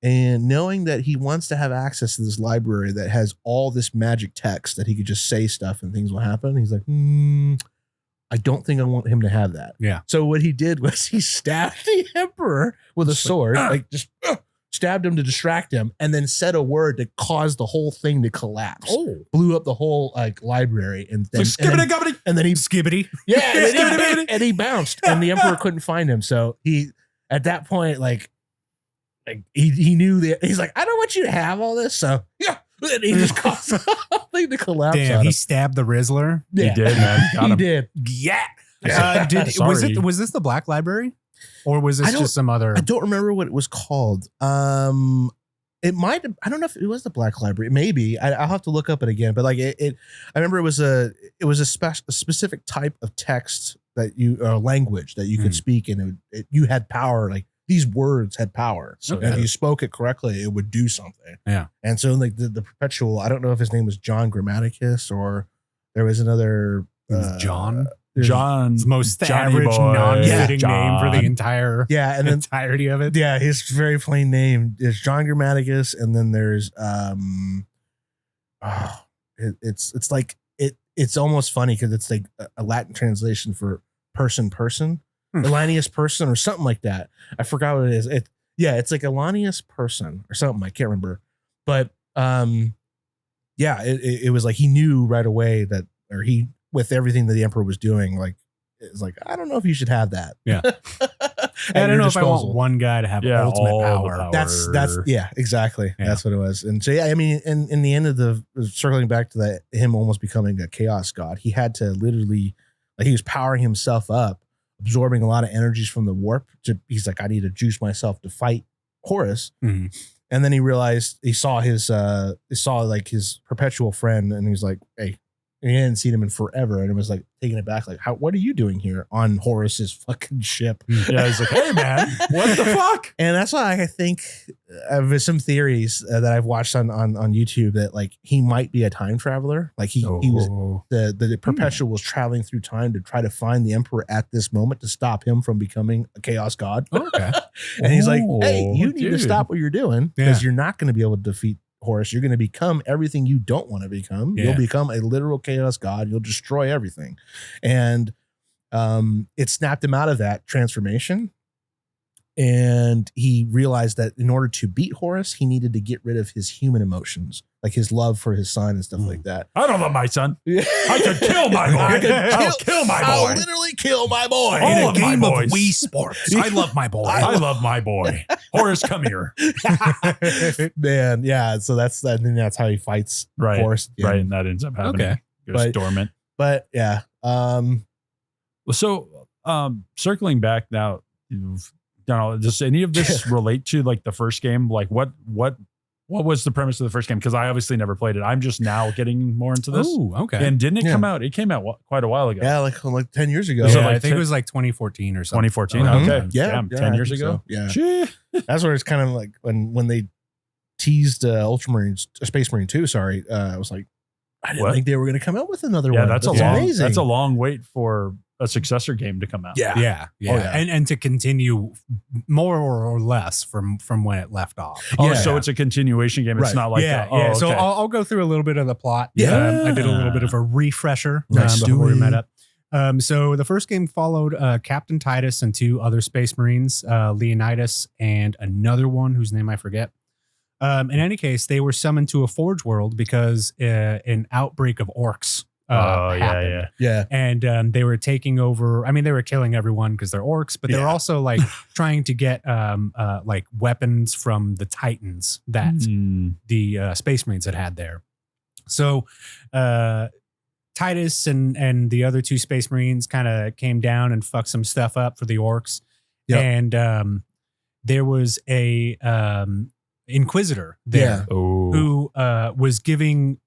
[SPEAKER 1] And knowing that he wants to have access to this library that has all this magic text that he could just say stuff and things will happen, he's like, I don't think I want him to have that.
[SPEAKER 3] Yeah.
[SPEAKER 1] So what he did was he stabbed the Emperor with a sword, stabbed him to distract him, and then said a word that caused the whole thing to collapse. Oh. Blew up the whole library, and then
[SPEAKER 3] and then he skibbity.
[SPEAKER 1] Yeah, and he bounced, and the Emperor couldn't find him. So he, at that point, he knew that he's like, I don't want you to have all this. So yeah, and he just caused the thing to collapse.
[SPEAKER 3] Damn, he stabbed the Rizzler.
[SPEAKER 1] Yeah.
[SPEAKER 2] He did, man.
[SPEAKER 1] He did.
[SPEAKER 3] Yeah. Was this the Black Library, or was this just some other?
[SPEAKER 1] I don't remember what it was called. It might have, I don't know if it was the Black Library. Maybe I'll have to look up it again. But I remember it was a specific type of text that language that you could speak, and you had power. Like these words had power. So if you spoke it correctly, it would do something.
[SPEAKER 3] Yeah.
[SPEAKER 1] And so the perpetual, I don't know if his name was John Grammaticus or there was another
[SPEAKER 3] John's most average non-fitting name for the entire entirety of it.
[SPEAKER 1] Yeah, his very plain name is John Grammaticus, and then there's it's almost funny because it's like a Latin translation for person, Elanius person or something like that. I forgot what it is. It's like Elanius person or something. I can't remember, but it was like he knew right away that, or he, with everything that the Emperor was doing, like it's like, I don't know if you should have that.
[SPEAKER 3] Yeah. I don't know if I want one guy to have ultimate power.
[SPEAKER 1] That's exactly. Yeah. That's what it was. And so I mean, in the end of the circling back to that, him almost becoming a chaos god, he had to literally, like, he was powering himself up, absorbing a lot of energies from the warp. He's like, I need to juice myself to fight Horus. Mm-hmm. And then he realized he saw his perpetual friend, and he's like, hey. And he hadn't seen him in forever, and it was like taking it back, like, what are you doing here on Horus's fucking ship?
[SPEAKER 2] Yeah, he's like, hey man, what the fuck?
[SPEAKER 1] And that's why I think there's some theories that I've watched on YouTube that like he might be a time traveler. Like he was the perpetual was traveling through time to try to find the Emperor at this moment to stop him from becoming a chaos god.
[SPEAKER 3] Okay.
[SPEAKER 1] And he's like, hey, you need to stop what you're doing because you're not going to be able to defeat Horus. You're going to become everything you don't want to become. You'll become a literal chaos god. You'll destroy everything. And it snapped him out of that transformation. And he realized that in order to beat Horus, he needed to get rid of his human emotions, like his love for his son and stuff like that.
[SPEAKER 2] I don't love my son. I could kill my boy. I'll kill my boy.
[SPEAKER 1] I'll literally kill my boy.
[SPEAKER 2] All in a game of
[SPEAKER 3] Wii Sports. I love my boy.
[SPEAKER 2] I love my boy. Horus, come here.
[SPEAKER 1] Man, yeah. So that's how he fights Horus.
[SPEAKER 2] Yeah. Right, and that ends up happening.
[SPEAKER 3] Okay.
[SPEAKER 2] Goes dormant.
[SPEAKER 1] But yeah.
[SPEAKER 2] So circling back now, does any of this relate to like the first game? Like what was the premise of the first game? Because I obviously never played it. I'm just now getting more into this.
[SPEAKER 3] Oh, okay.
[SPEAKER 2] And didn't it come out? It came out quite a while ago.
[SPEAKER 1] Yeah, like 10 years ago.
[SPEAKER 3] Yeah, I think it was like 2014 or something.
[SPEAKER 2] 2014. Okay.
[SPEAKER 1] Yeah.
[SPEAKER 2] 10 years ago.
[SPEAKER 1] So. Yeah. That's where it's kind of like when they teased Ultramarines, Space Marine 2, sorry. I was like, I didn't think they were going to come out with another one.
[SPEAKER 2] Yeah, that's amazing. That's a long wait for a successor game to come out.
[SPEAKER 3] Yeah. And to continue more or less from when it left off.
[SPEAKER 2] So it's a continuation game. It's not like
[SPEAKER 3] that. So I'll go through a little bit of the plot.
[SPEAKER 1] Yeah.
[SPEAKER 3] I did a little bit of a refresher
[SPEAKER 1] before
[SPEAKER 3] we met up. So the first game followed Captain Titus and two other Space Marines, Leonidas and another one whose name I forget. In any case, they were summoned to a Forge world because an outbreak of orcs happened.
[SPEAKER 1] Yeah.
[SPEAKER 3] And they were taking over. I mean, they were killing everyone because they're orcs, but they were also like trying to get like weapons from the Titans that the Space Marines had there. So Titus and the other two Space Marines kind of came down and fucked some stuff up for the orcs. Yep. And there was a Inquisitor there who was giving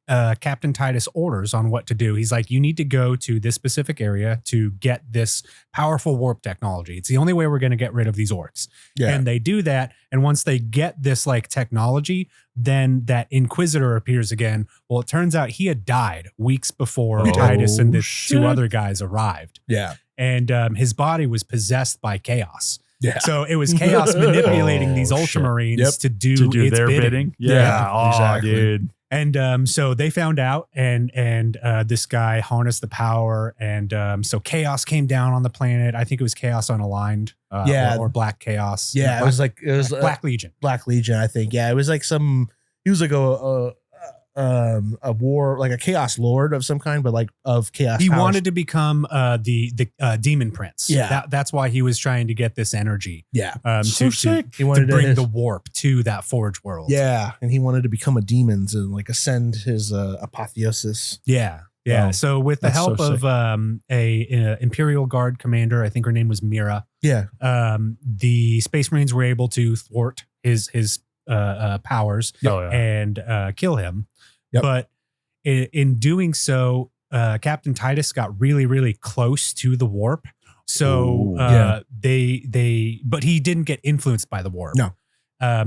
[SPEAKER 3] Captain Titus orders on what to do. He's like, you need to go to this specific area to get this powerful warp technology. It's the only way we're going to get rid of these orcs. Yeah. And they do that. And once they get this like technology, then that Inquisitor appears again. Well, it turns out he had died weeks before Titus and the two other guys arrived.
[SPEAKER 1] Yeah.
[SPEAKER 3] And his body was possessed by chaos.
[SPEAKER 1] Yeah.
[SPEAKER 3] So it was Chaos manipulating these Ultramarines to do its
[SPEAKER 2] their
[SPEAKER 3] bidding.
[SPEAKER 2] Yeah. Oh,
[SPEAKER 1] exactly.
[SPEAKER 2] dude.
[SPEAKER 3] And so they found out, and this guy harnessed the power, and so Chaos came down on the planet. I think it was Chaos Unaligned, or Black Chaos.
[SPEAKER 1] Yeah, it was
[SPEAKER 3] Black Legion.
[SPEAKER 1] Black Legion, I think. Yeah, it was like he was like a war, like a Chaos Lord of some kind, but like of Chaos.
[SPEAKER 3] He
[SPEAKER 1] powers.
[SPEAKER 3] wanted to become the Demon Prince.
[SPEAKER 1] Yeah,
[SPEAKER 3] that's why he was trying to get this energy.
[SPEAKER 1] Yeah,
[SPEAKER 3] so sick. He wanted to bring the warp to that Forge world.
[SPEAKER 1] Yeah, and he wanted to become a demon and like ascend his apotheosis.
[SPEAKER 3] Yeah. Yeah. So with the help of a Imperial Guard commander, I think her name was Mira.
[SPEAKER 1] Yeah.
[SPEAKER 3] The Space Marines were able to thwart his powers and kill him. Yep. But in doing so, Captain Titus got really, really close to the warp. So but he didn't get influenced by the warp.
[SPEAKER 1] No.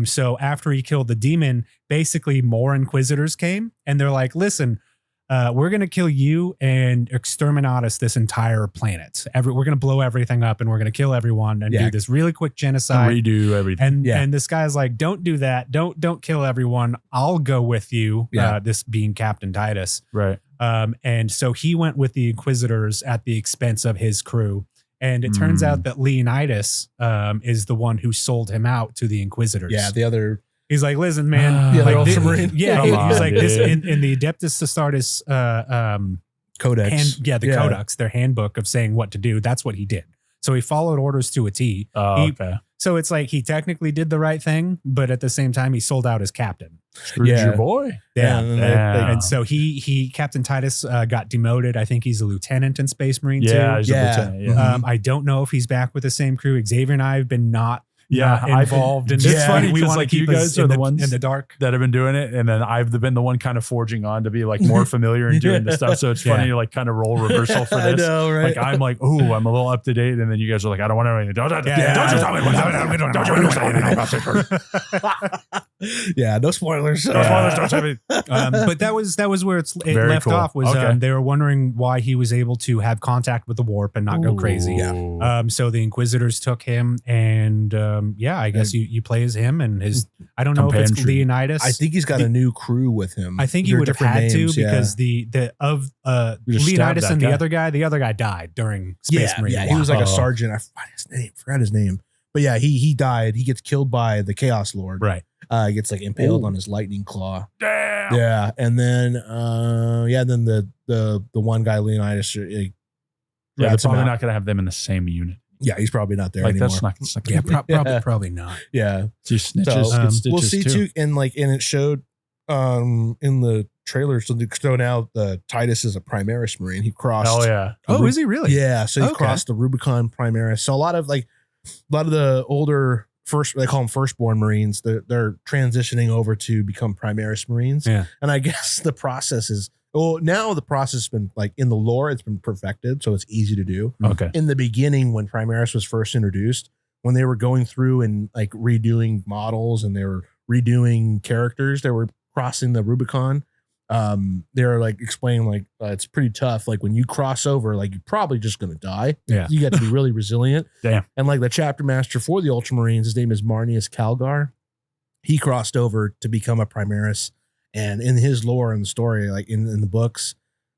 [SPEAKER 3] So after he killed the demon, basically more Inquisitors came, and they're like, listen, we're going to kill you and exterminatus this entire planet. We're going to blow everything up, and we're going to kill everyone and do this really quick genocide.
[SPEAKER 2] Redo everything.
[SPEAKER 3] And this guy's like, don't do that. Don't kill everyone. I'll go with you. This being Captain Titus.
[SPEAKER 2] Right.
[SPEAKER 3] And so he went with the Inquisitors at the expense of his crew. And it turns out that Leonidas is the one who sold him out to the Inquisitors.
[SPEAKER 1] Yeah, the other...
[SPEAKER 3] He's like, listen, man.
[SPEAKER 1] The
[SPEAKER 3] like,
[SPEAKER 1] Ultramarine.
[SPEAKER 3] He's like, this in the Adeptus Astartes
[SPEAKER 1] Codex.
[SPEAKER 3] the Codex, their handbook of saying what to do. That's what he did. So he followed orders to a T.
[SPEAKER 2] Okay.
[SPEAKER 3] So it's like he technically did the right thing, but at the same time, he sold out his captain.
[SPEAKER 2] Screwed your boy.
[SPEAKER 3] Yeah. And so he Captain Titus got demoted. I think he's a lieutenant in Space Marine too.
[SPEAKER 2] He's a lieutenant. Yeah.
[SPEAKER 3] I don't know if he's back with the same crew. Xavier and I have been not involved in
[SPEAKER 2] this. It's funny
[SPEAKER 3] we
[SPEAKER 2] because
[SPEAKER 3] want
[SPEAKER 2] like
[SPEAKER 3] to keep
[SPEAKER 2] you guys are the ones
[SPEAKER 3] in the dark
[SPEAKER 2] that have been doing it, and then I've been the one kind of forging on to be like more familiar and doing this stuff. So it's funny to like kind of role reversal for this.
[SPEAKER 1] I know, right?
[SPEAKER 2] Like I'm like, oh, I'm a little up to date, and then you guys are like, I don't want to know anything. Don't you tell me what's happening. Don't you say anything about it.
[SPEAKER 1] Yeah, no spoilers.
[SPEAKER 2] No spoilers. Don't tell me.
[SPEAKER 3] But that was where it left off. Was they were wondering why he was able to have contact with the warp and not go crazy. So the Inquisitors took him, and I guess you play as him and his. I don't know if it's Leonidas.
[SPEAKER 1] I think he's got a new crew with him.
[SPEAKER 3] I think he would have had to because Leonidas and the other guy died during Space Marine.
[SPEAKER 1] Yeah, he was like a sergeant. I forgot his name. But yeah, he died. He gets killed by the Chaos Lord.
[SPEAKER 3] Right.
[SPEAKER 1] He gets like impaled on his lightning claw.
[SPEAKER 2] Damn.
[SPEAKER 1] Yeah, and then then the one guy Leonidas.
[SPEAKER 2] They're probably not going to have them in the same unit.
[SPEAKER 1] Yeah, he's probably not there anymore.
[SPEAKER 2] That's not
[SPEAKER 3] probably not.
[SPEAKER 1] Yeah,
[SPEAKER 2] two snitches.
[SPEAKER 1] We'll see too, and it showed in the trailer. So now the Titus is a Primaris Marine. He crossed.
[SPEAKER 2] Oh yeah.
[SPEAKER 3] Is he really?
[SPEAKER 1] Yeah. So he crossed the Rubicon Primaris. So a lot of the older they call them firstborn Marines. They're transitioning over to become Primaris Marines.
[SPEAKER 3] Yeah.
[SPEAKER 1] And I guess the process is. Well, now the process has been in the lore, it's been perfected, so it's easy to do.
[SPEAKER 2] Okay.
[SPEAKER 1] In the beginning, when Primaris was first introduced, when they were going through and redoing models and they were redoing characters, they were crossing the Rubicon. They were explaining it's pretty tough. Like when you cross over, you're probably just gonna die.
[SPEAKER 3] Yeah.
[SPEAKER 1] You got to be really resilient.
[SPEAKER 2] Damn.
[SPEAKER 1] And the chapter master for the Ultramarines, his name is Marnius Calgar. He crossed over to become a Primaris. And in his lore and the story, in the books,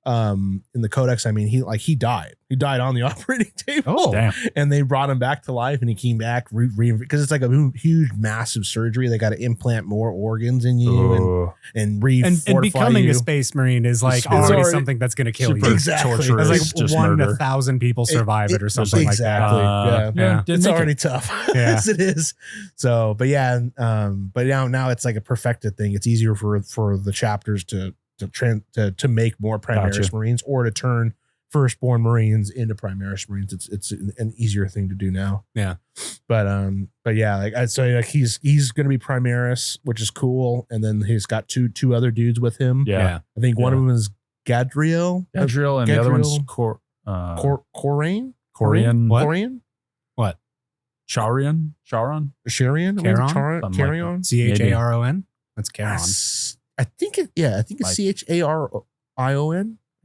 [SPEAKER 1] in the Codex, he died. He died on the operating table.
[SPEAKER 2] Oh, damn.
[SPEAKER 1] And they brought him back to life, and he came back because it's a huge, massive surgery. They got to implant more organs in you and
[SPEAKER 3] becoming
[SPEAKER 1] you.
[SPEAKER 3] a Space Marine is already something that's going to kill you.
[SPEAKER 1] Exactly.
[SPEAKER 3] It's just 1 in 1,000 people survive it or something like that.
[SPEAKER 1] Yeah. It's already tough as it is. So, but now it's a perfected thing. It's easier for the chapters to make more Primaris Marines or to turn firstborn Marines into Primaris Marines. It's an easier thing to do now.
[SPEAKER 3] Yeah.
[SPEAKER 1] But yeah, I'd say he's going to be Primaris, which is cool. And then he's got two other dudes with him.
[SPEAKER 2] Yeah.
[SPEAKER 1] I think one of them is Gadriel.
[SPEAKER 2] And the other one's
[SPEAKER 1] Corian.
[SPEAKER 2] Corian.
[SPEAKER 3] What?
[SPEAKER 2] Charon.
[SPEAKER 1] Charon.
[SPEAKER 3] Charon. Charon. That's Charon.
[SPEAKER 1] I think it's Charion. I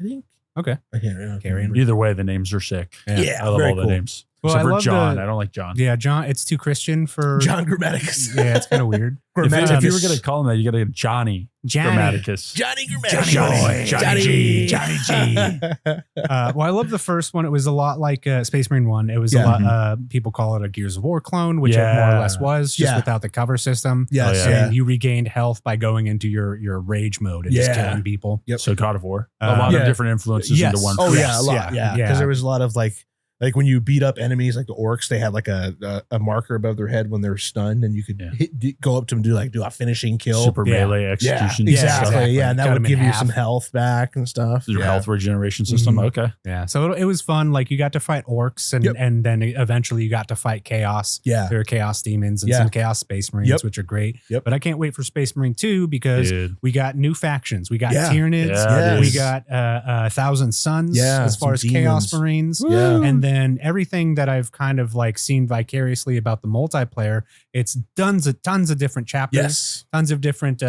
[SPEAKER 1] think.
[SPEAKER 3] Okay.
[SPEAKER 1] I can't remember.
[SPEAKER 3] Carrion.
[SPEAKER 2] Either way, the names are sick.
[SPEAKER 1] Yeah.
[SPEAKER 2] I love all the names.
[SPEAKER 3] Well,
[SPEAKER 2] Except for John. I don't like John.
[SPEAKER 3] Yeah, John. It's too Christian for
[SPEAKER 1] John Grammaticus.
[SPEAKER 3] Yeah, it's kind of weird.
[SPEAKER 2] If you were going to call him that, you got to get Johnny Grammaticus.
[SPEAKER 1] Johnny Grammaticus.
[SPEAKER 3] Johnny G. Well, I love the first one. It was a lot like Space Marine 1. It was a lot, people call it a Gears of War clone, which it more or less was, just without the cover system.
[SPEAKER 1] Yes.
[SPEAKER 3] And you regained health by going into your rage mode and just killing people.
[SPEAKER 1] Yep.
[SPEAKER 2] So God of War. A lot of different influences into one.
[SPEAKER 1] Oh, yeah, a lot. Yeah. Because there was a lot of like when you beat up enemies like the orcs, they had like a marker above their head when they're stunned, and you could go up to them and do a finishing kill.
[SPEAKER 2] Super melee execution.
[SPEAKER 1] Yeah, exactly. Yeah, and that would give you some health back and stuff.
[SPEAKER 2] Your health regeneration system. Okay.
[SPEAKER 3] Yeah. So it was fun. Like you got to fight orcs and then eventually you got to fight chaos.
[SPEAKER 1] Yeah.
[SPEAKER 3] There are chaos demons and some chaos space marines, which are great.
[SPEAKER 1] Yep.
[SPEAKER 3] But I can't wait for Space Marine 2 because we got new factions. We got Tyranids. We got 1,000 Suns as far as chaos marines.
[SPEAKER 1] Yeah.
[SPEAKER 3] And then everything that I've kind of like seen vicariously about the multiplayer, it's tons of different chapters, tons of different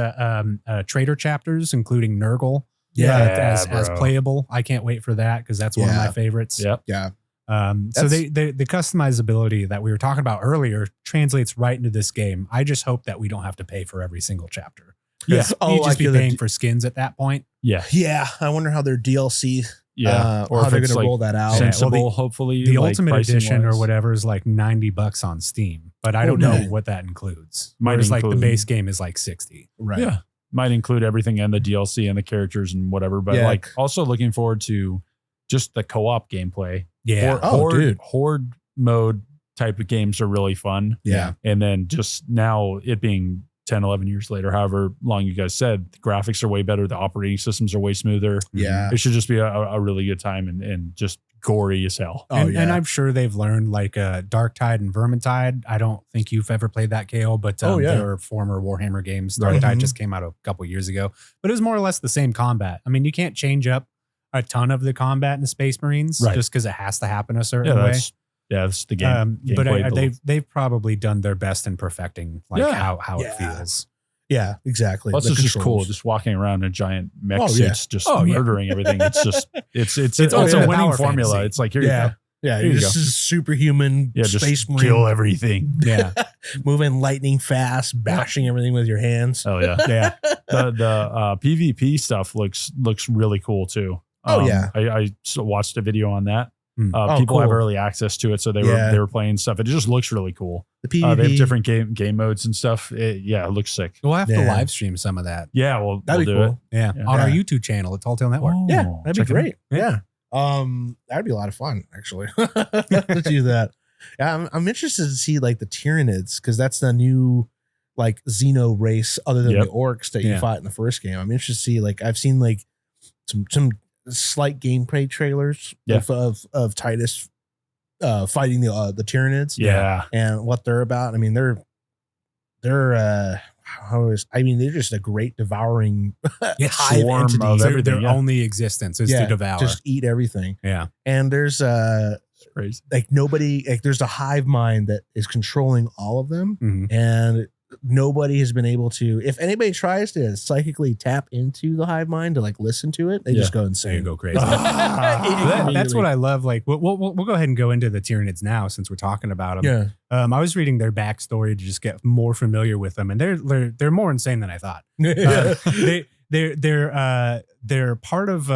[SPEAKER 3] traitor chapters, including Nurgle as playable. I can't wait for that because that's one of my favorites.
[SPEAKER 2] Yep.
[SPEAKER 3] Yeah. So the customizability that we were talking about earlier translates right into this game. I just hope that we don't have to pay for every single chapter.
[SPEAKER 1] Yeah.
[SPEAKER 3] You'd just be paying for skins at that point.
[SPEAKER 2] Yeah.
[SPEAKER 1] Yeah. I wonder how their DLC
[SPEAKER 2] or
[SPEAKER 1] how they're going to roll that out.
[SPEAKER 2] Sensible, hopefully.
[SPEAKER 3] The Ultimate Edition or whatever is like $90 on Steam, but I don't know what that includes. Whereas like the base game is like 60.
[SPEAKER 1] Right.
[SPEAKER 2] Yeah. Might include everything and the DLC and the characters and whatever, but like also looking forward to just the co-op gameplay.
[SPEAKER 3] Yeah.
[SPEAKER 2] Horde mode type of games are really fun.
[SPEAKER 1] Yeah.
[SPEAKER 2] And then just now it being 10, 11 years later, however long you guys said, the graphics are way better. The operating systems are way smoother.
[SPEAKER 1] Yeah.
[SPEAKER 2] It should just be a really good time and just gory as hell.
[SPEAKER 3] And I'm sure they've learned like Darktide and Vermintide. I don't think you've ever played that, Cale, but they're former Warhammer games. Darktide just came out a couple years ago, but it was more or less the same combat. I mean, you can't change up a ton of the combat in the Space Marines just because it has to happen a certain way.
[SPEAKER 2] That's the game.
[SPEAKER 3] But they've probably done their best in perfecting how it feels.
[SPEAKER 1] Yeah, exactly.
[SPEAKER 2] Plus, it's just cool, just walking around in giant mech suits, just murdering everything. It's just it's a winning formula. Fantasy. It's like here you go.
[SPEAKER 1] Yeah, this is superhuman Space Marine.
[SPEAKER 2] Kill everything.
[SPEAKER 3] Yeah,
[SPEAKER 1] moving lightning fast, bashing everything with your hands.
[SPEAKER 2] Oh yeah, yeah. The PvP stuff looks really cool too. I watched a video on that. People have early access to it, so they were playing stuff. It just looks really cool.
[SPEAKER 1] The PvP.
[SPEAKER 2] They have different game modes and stuff. It looks sick.
[SPEAKER 3] We'll have to live stream some of that.
[SPEAKER 2] Yeah,
[SPEAKER 1] that'd be cool.
[SPEAKER 3] Yeah, on our YouTube channel, the Tall Tale Network.
[SPEAKER 1] That'd be great. Yeah. That'd be a lot of fun, actually, to do that. Yeah, I'm interested to see like the Tyranids, because that's the new like Xeno race other than the orcs that you fought in the first game. I'm interested to see, like, I've seen like some slight gameplay trailers of Titus fighting the Tyranids.
[SPEAKER 2] Yeah.
[SPEAKER 1] And what they're about. I mean, they're just a great devouring hive entity.
[SPEAKER 3] Of everything. Their only existence is to devour.
[SPEAKER 1] Just eat everything.
[SPEAKER 3] Yeah.
[SPEAKER 1] And there's
[SPEAKER 2] crazy.
[SPEAKER 1] Like nobody, like there's a hive mind that is controlling all of them.
[SPEAKER 3] Mm-hmm.
[SPEAKER 1] And nobody has been able to, if anybody tries to psychically tap into the hive mind to like listen to it, they just go insane.
[SPEAKER 3] They go crazy. That's what I love. Like we'll go ahead and go into the Tyranids now since we're talking about them.
[SPEAKER 1] Yeah.
[SPEAKER 3] I was reading their backstory to just get more familiar with them, and they're more insane than I thought. They're part of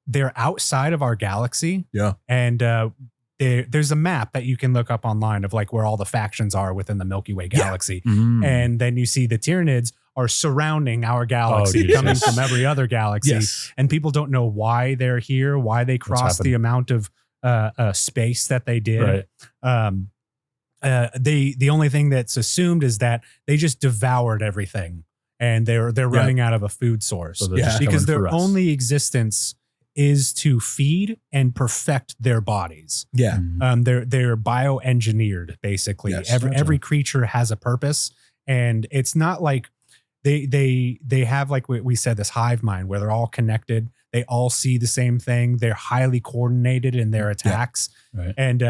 [SPEAKER 3] they're outside of our galaxy.
[SPEAKER 1] Yeah.
[SPEAKER 3] And there's a map that you can look up online of like where all the factions are within the Milky Way galaxy. And then you see the Tyranids are surrounding our galaxy, coming from every other galaxy. And people don't know why they're here, why they crossed the amount of space that they did.
[SPEAKER 2] Right.
[SPEAKER 3] The only thing that's assumed is that they just devoured everything and they're running out of a food source.
[SPEAKER 2] So
[SPEAKER 3] because their only existence is to feed and perfect their bodies.
[SPEAKER 1] Yeah.
[SPEAKER 3] They're bioengineered, basically.
[SPEAKER 1] Yes,
[SPEAKER 3] every creature has a purpose, and it's not like they have, like we said, this hive mind where they're all connected. They all see the same thing. They're highly coordinated in their attacks.
[SPEAKER 2] Right.
[SPEAKER 3] And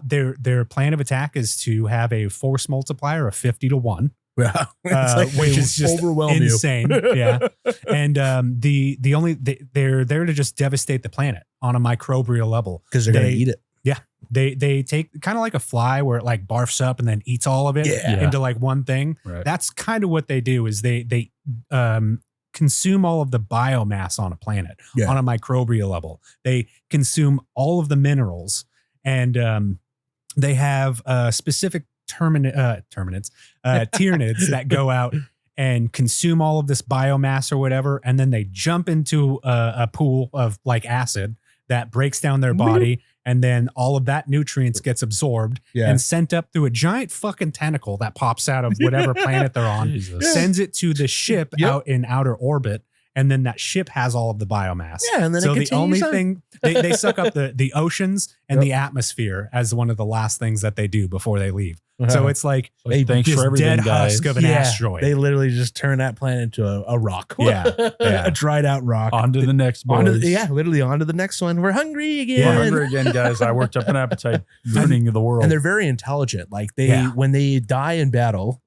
[SPEAKER 3] their plan of attack is to have a force multiplier of 50 to 1. Which is just insane. Yeah. And they're there to just devastate the planet on a microbial level.
[SPEAKER 1] Because they're going to eat it.
[SPEAKER 3] Yeah. They take kind of like a fly where it like barfs up and then eats all of it into like one thing.
[SPEAKER 2] Right.
[SPEAKER 3] That's kind of what they do is they consume all of the biomass on a planet on a microbial level. They consume all of the minerals and they have specific Tyranids that go out and consume all of this biomass or whatever. And then they jump into a pool of like acid that breaks down their body. And then all of that nutrients gets absorbed and sent up through a giant fucking tentacle that pops out of whatever planet they're on, sends it to the ship out in outer orbit. And then that ship has all of the biomass.
[SPEAKER 1] Yeah, and then
[SPEAKER 3] so
[SPEAKER 1] it
[SPEAKER 3] the only
[SPEAKER 1] on.
[SPEAKER 3] thing they suck up the oceans and the atmosphere as one of the last things that they do before they leave. So it's like
[SPEAKER 2] thanks
[SPEAKER 3] this
[SPEAKER 2] for everything,
[SPEAKER 3] dead
[SPEAKER 2] guys.
[SPEAKER 3] husk of an asteroid.
[SPEAKER 1] They literally just turn that planet into a rock.
[SPEAKER 3] A
[SPEAKER 1] dried out rock.
[SPEAKER 2] On to the next boys.
[SPEAKER 1] Literally on to the next one. We're hungry again.
[SPEAKER 2] We're hungry again, guys. I worked up an appetite ruining the world.
[SPEAKER 1] And they're very intelligent. Like when they die in battle,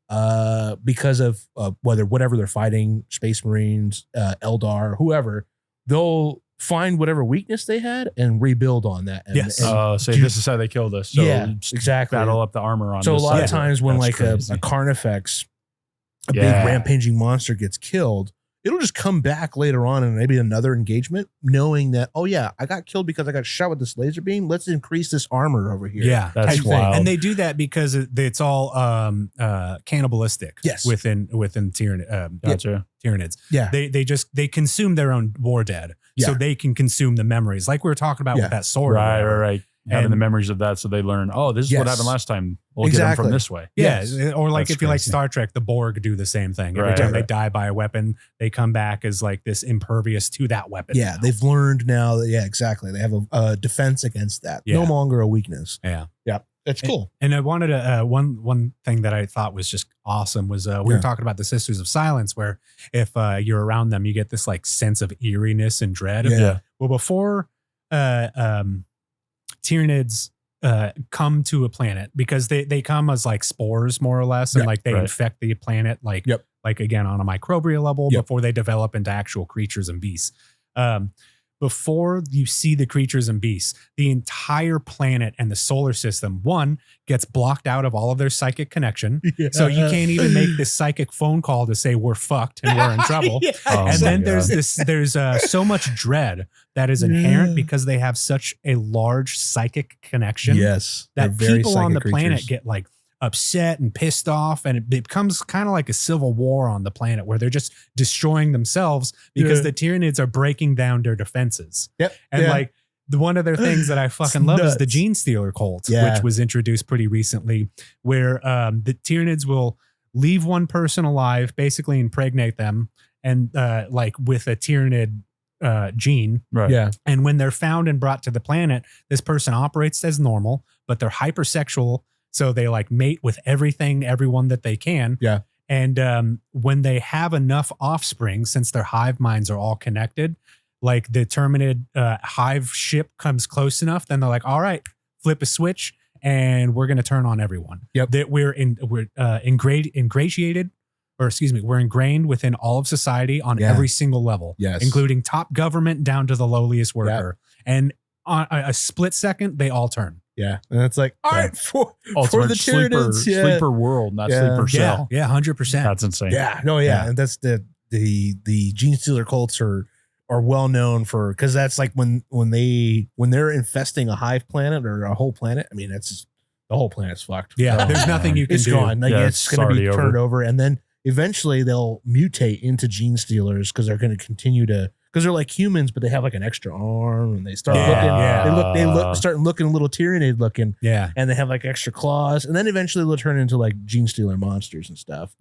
[SPEAKER 1] because of whatever they're fighting, Space Marines, Eldar, whoever, they'll find whatever weakness they had and rebuild on that. And,
[SPEAKER 2] say this is how they killed us. So
[SPEAKER 1] exactly.
[SPEAKER 2] Battle up the armor on.
[SPEAKER 1] So a lot of times when
[SPEAKER 2] That's
[SPEAKER 1] like a Carnifex, a big rampaging monster gets killed, it'll just come back later on in maybe another engagement, knowing that, oh yeah, I got killed because I got shot with this laser beam. Let's increase this armor over here.
[SPEAKER 3] Yeah,
[SPEAKER 2] that's wild.
[SPEAKER 3] And they do that because it's all cannibalistic.
[SPEAKER 1] Yes,
[SPEAKER 3] within Tyranids.
[SPEAKER 1] Yeah,
[SPEAKER 3] they consume their own war dead, so they can consume the memories, like we were talking about with that sword.
[SPEAKER 2] Right. Having the memories of that, so they learn. Oh, this is what happened last time. We'll get them from this way.
[SPEAKER 3] Yeah, or like if you like Star Trek, the Borg do the same thing. Every time they die by a weapon, they come back as like this impervious to that weapon.
[SPEAKER 1] Yeah, they've learned now that exactly. They have a defense against that. No longer a weakness.
[SPEAKER 3] Yeah.
[SPEAKER 1] That's cool.
[SPEAKER 3] And I wanted to one thing that I thought was just awesome was we were talking about the Sisters of Silence, where if you're around them, you get this like sense of eeriness and dread. Well, before Tyranids come to a planet, because they come as like spores more or less, and like they infect the planet like again on a microbial level before they develop into actual creatures and beasts. Before you see the creatures and beasts, the entire planet and the solar system, gets blocked out of all of their psychic connection. So you can't even make this psychic phone call to say we're fucked and we're in trouble. Then there's so much dread that is inherent because they have such a large psychic connection. That people on the planet get like upset and pissed off, and it becomes kind of like a civil war on the planet where they're just destroying themselves because the Tyranids are breaking down their defenses. And like one of their things that I fucking love is the Gene Stealer cult, which was introduced pretty recently, where the Tyranids will leave one person alive, basically impregnate them, and like with a Tyranid gene. And when they're found and brought to the planet, this person operates as normal, but they're hypersexual. So they like mate with everyone that they can. And when they have enough offspring, since their hive minds are all connected, like the Terminid hive ship comes close enough, then they're like, all right, flip a switch and we're going to turn on everyone. That we're ingrained within all of society on every single level, including top government down to the lowliest worker. And on a split second, they all turn.
[SPEAKER 1] And it's like, all right, for the Tyranids,
[SPEAKER 2] sleeper world, not sleeper cell.
[SPEAKER 3] 100%.
[SPEAKER 2] That's insane.
[SPEAKER 1] And that's the Gene Stealer cults are well known for, because that's like when they're infesting a hive planet or a whole planet. I mean, that's just, the whole planet's fucked.
[SPEAKER 3] There's nothing you can do.
[SPEAKER 1] It's gone. Like it's going to be turned over, and then eventually they'll mutate into Gene Stealers because they're going to continue to. Because they're like humans, but they have like an extra arm, and they start looking. They start looking a little Tyranid looking. And they have like extra claws, and then eventually they'll turn into like Gene Stealer monsters and stuff.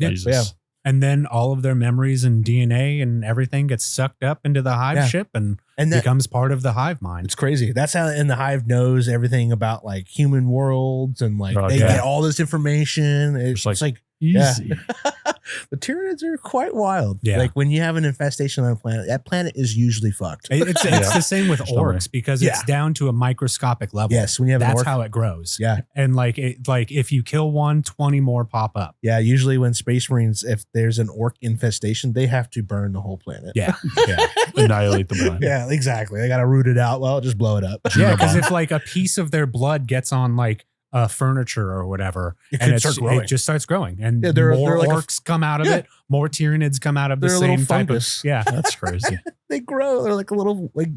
[SPEAKER 3] And then all of their memories and DNA and everything gets sucked up into the hive ship and becomes part of the hive mind.
[SPEAKER 1] It's crazy. That's how, and the hive knows everything about like human worlds, and like they get all this information. It's like
[SPEAKER 2] easy.
[SPEAKER 1] The Tyranids are quite wild.
[SPEAKER 3] Yeah.
[SPEAKER 1] Like when you have an infestation on a planet, that planet is usually fucked.
[SPEAKER 3] It's the same with orcs because it's down to a microscopic level.
[SPEAKER 1] Yes, when you have
[SPEAKER 3] that's
[SPEAKER 1] an orc,
[SPEAKER 3] how it grows.
[SPEAKER 1] Yeah.
[SPEAKER 3] And like if you kill one, 20 more pop up.
[SPEAKER 1] Yeah, usually when Space Marines, if there's an orc infestation, they have to burn the whole planet.
[SPEAKER 3] Yeah. Yeah.
[SPEAKER 2] Annihilate the planet.
[SPEAKER 1] Yeah, exactly. They got to root it out. Well, just blow it up.
[SPEAKER 3] Yeah, because if like a piece of their blood gets on like furniture or whatever, it just starts growing, and more like orcs come out of it. More Tyranids come out of the same type of. Yeah,
[SPEAKER 2] that's crazy.
[SPEAKER 1] They grow. They're like a little like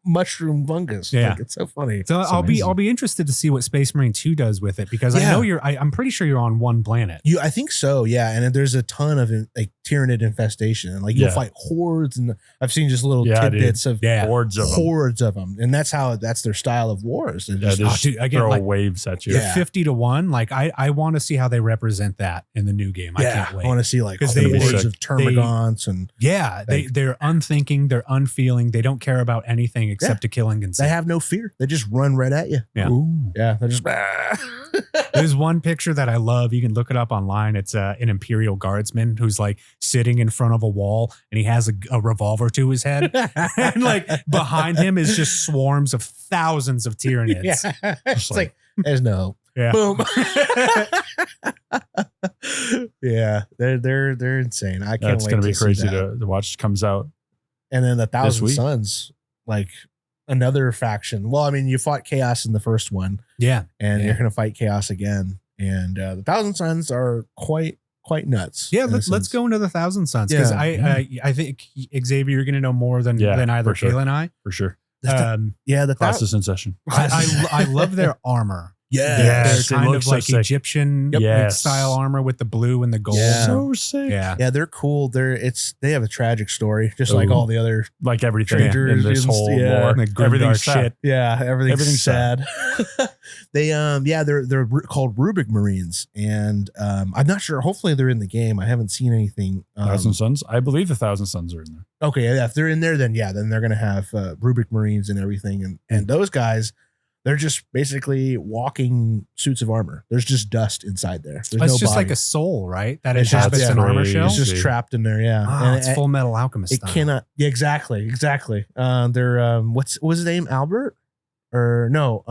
[SPEAKER 1] mushroom fungus.
[SPEAKER 3] Yeah,
[SPEAKER 1] like, it's so funny.
[SPEAKER 3] So I'll be interested to see what Space Marine 2 does with it because I know I'm pretty sure you're on one planet.
[SPEAKER 1] I think so. Yeah, and there's a ton of like Tyranid infestation, and like you'll fight hordes, and I've seen just little tidbits of hordes of them, and that's their style of wars. They
[SPEAKER 2] just throw waves at you.
[SPEAKER 3] 50 to 1. Like I want to see how they represent that in the new game. I can't wait.
[SPEAKER 1] I want to see like hordes of termagants and
[SPEAKER 3] they're unthinking, they're unfeeling, they don't care about anything except to killing and
[SPEAKER 1] they have no fear. They just run right at you.
[SPEAKER 3] Yeah.
[SPEAKER 1] Ooh. Yeah. They're just
[SPEAKER 3] There's one picture that I love. You can look it up online. It's an Imperial Guardsman who's like sitting in front of a wall and he has a revolver to his head. And like behind him is just swarms of thousands of Tyranids.
[SPEAKER 1] Yeah. It's like there's no hope.
[SPEAKER 3] Yeah.
[SPEAKER 1] Boom. Yeah, they're insane. I can't wait.
[SPEAKER 2] It's gonna be crazy to watch. Comes out,
[SPEAKER 1] and then the Thousand Sons, like another faction. Well, I mean, you fought Chaos in the first one, and you're gonna fight Chaos again. And the Thousand Sons are quite nuts.
[SPEAKER 3] Yeah, let's go into the Thousand Sons because I think Xavier, you're gonna know more than either Cale and I
[SPEAKER 2] for sure.
[SPEAKER 1] The
[SPEAKER 2] process in session.
[SPEAKER 3] I love their armor.
[SPEAKER 1] Yeah,
[SPEAKER 3] they're kind of like so Egyptian style armor with the blue and the gold.
[SPEAKER 1] Yeah.
[SPEAKER 2] So sick.
[SPEAKER 3] Yeah,
[SPEAKER 1] they're cool. They have a tragic story, just like all the other
[SPEAKER 2] everything in this whole war.
[SPEAKER 3] Everything's shit.
[SPEAKER 1] Yeah, everything's sad. They're called Rubik Marines, and I'm not sure. Hopefully, they're in the game. I haven't seen anything.
[SPEAKER 2] Thousand Sons. I believe the Thousand Sons are in there.
[SPEAKER 1] Okay, yeah, if they're in there, then they're gonna have Rubik Marines and everything, and those guys. They're just basically walking suits of armor. There's just dust inside there. There's
[SPEAKER 3] it's
[SPEAKER 1] no
[SPEAKER 3] just
[SPEAKER 1] body.
[SPEAKER 3] like a soul, right? That inhabits an armor shell.
[SPEAKER 1] It's just trapped in there. Yeah,
[SPEAKER 3] and it's Full Metal Alchemist.
[SPEAKER 1] It cannot. Yeah, exactly. They're what's his name? Albert or no?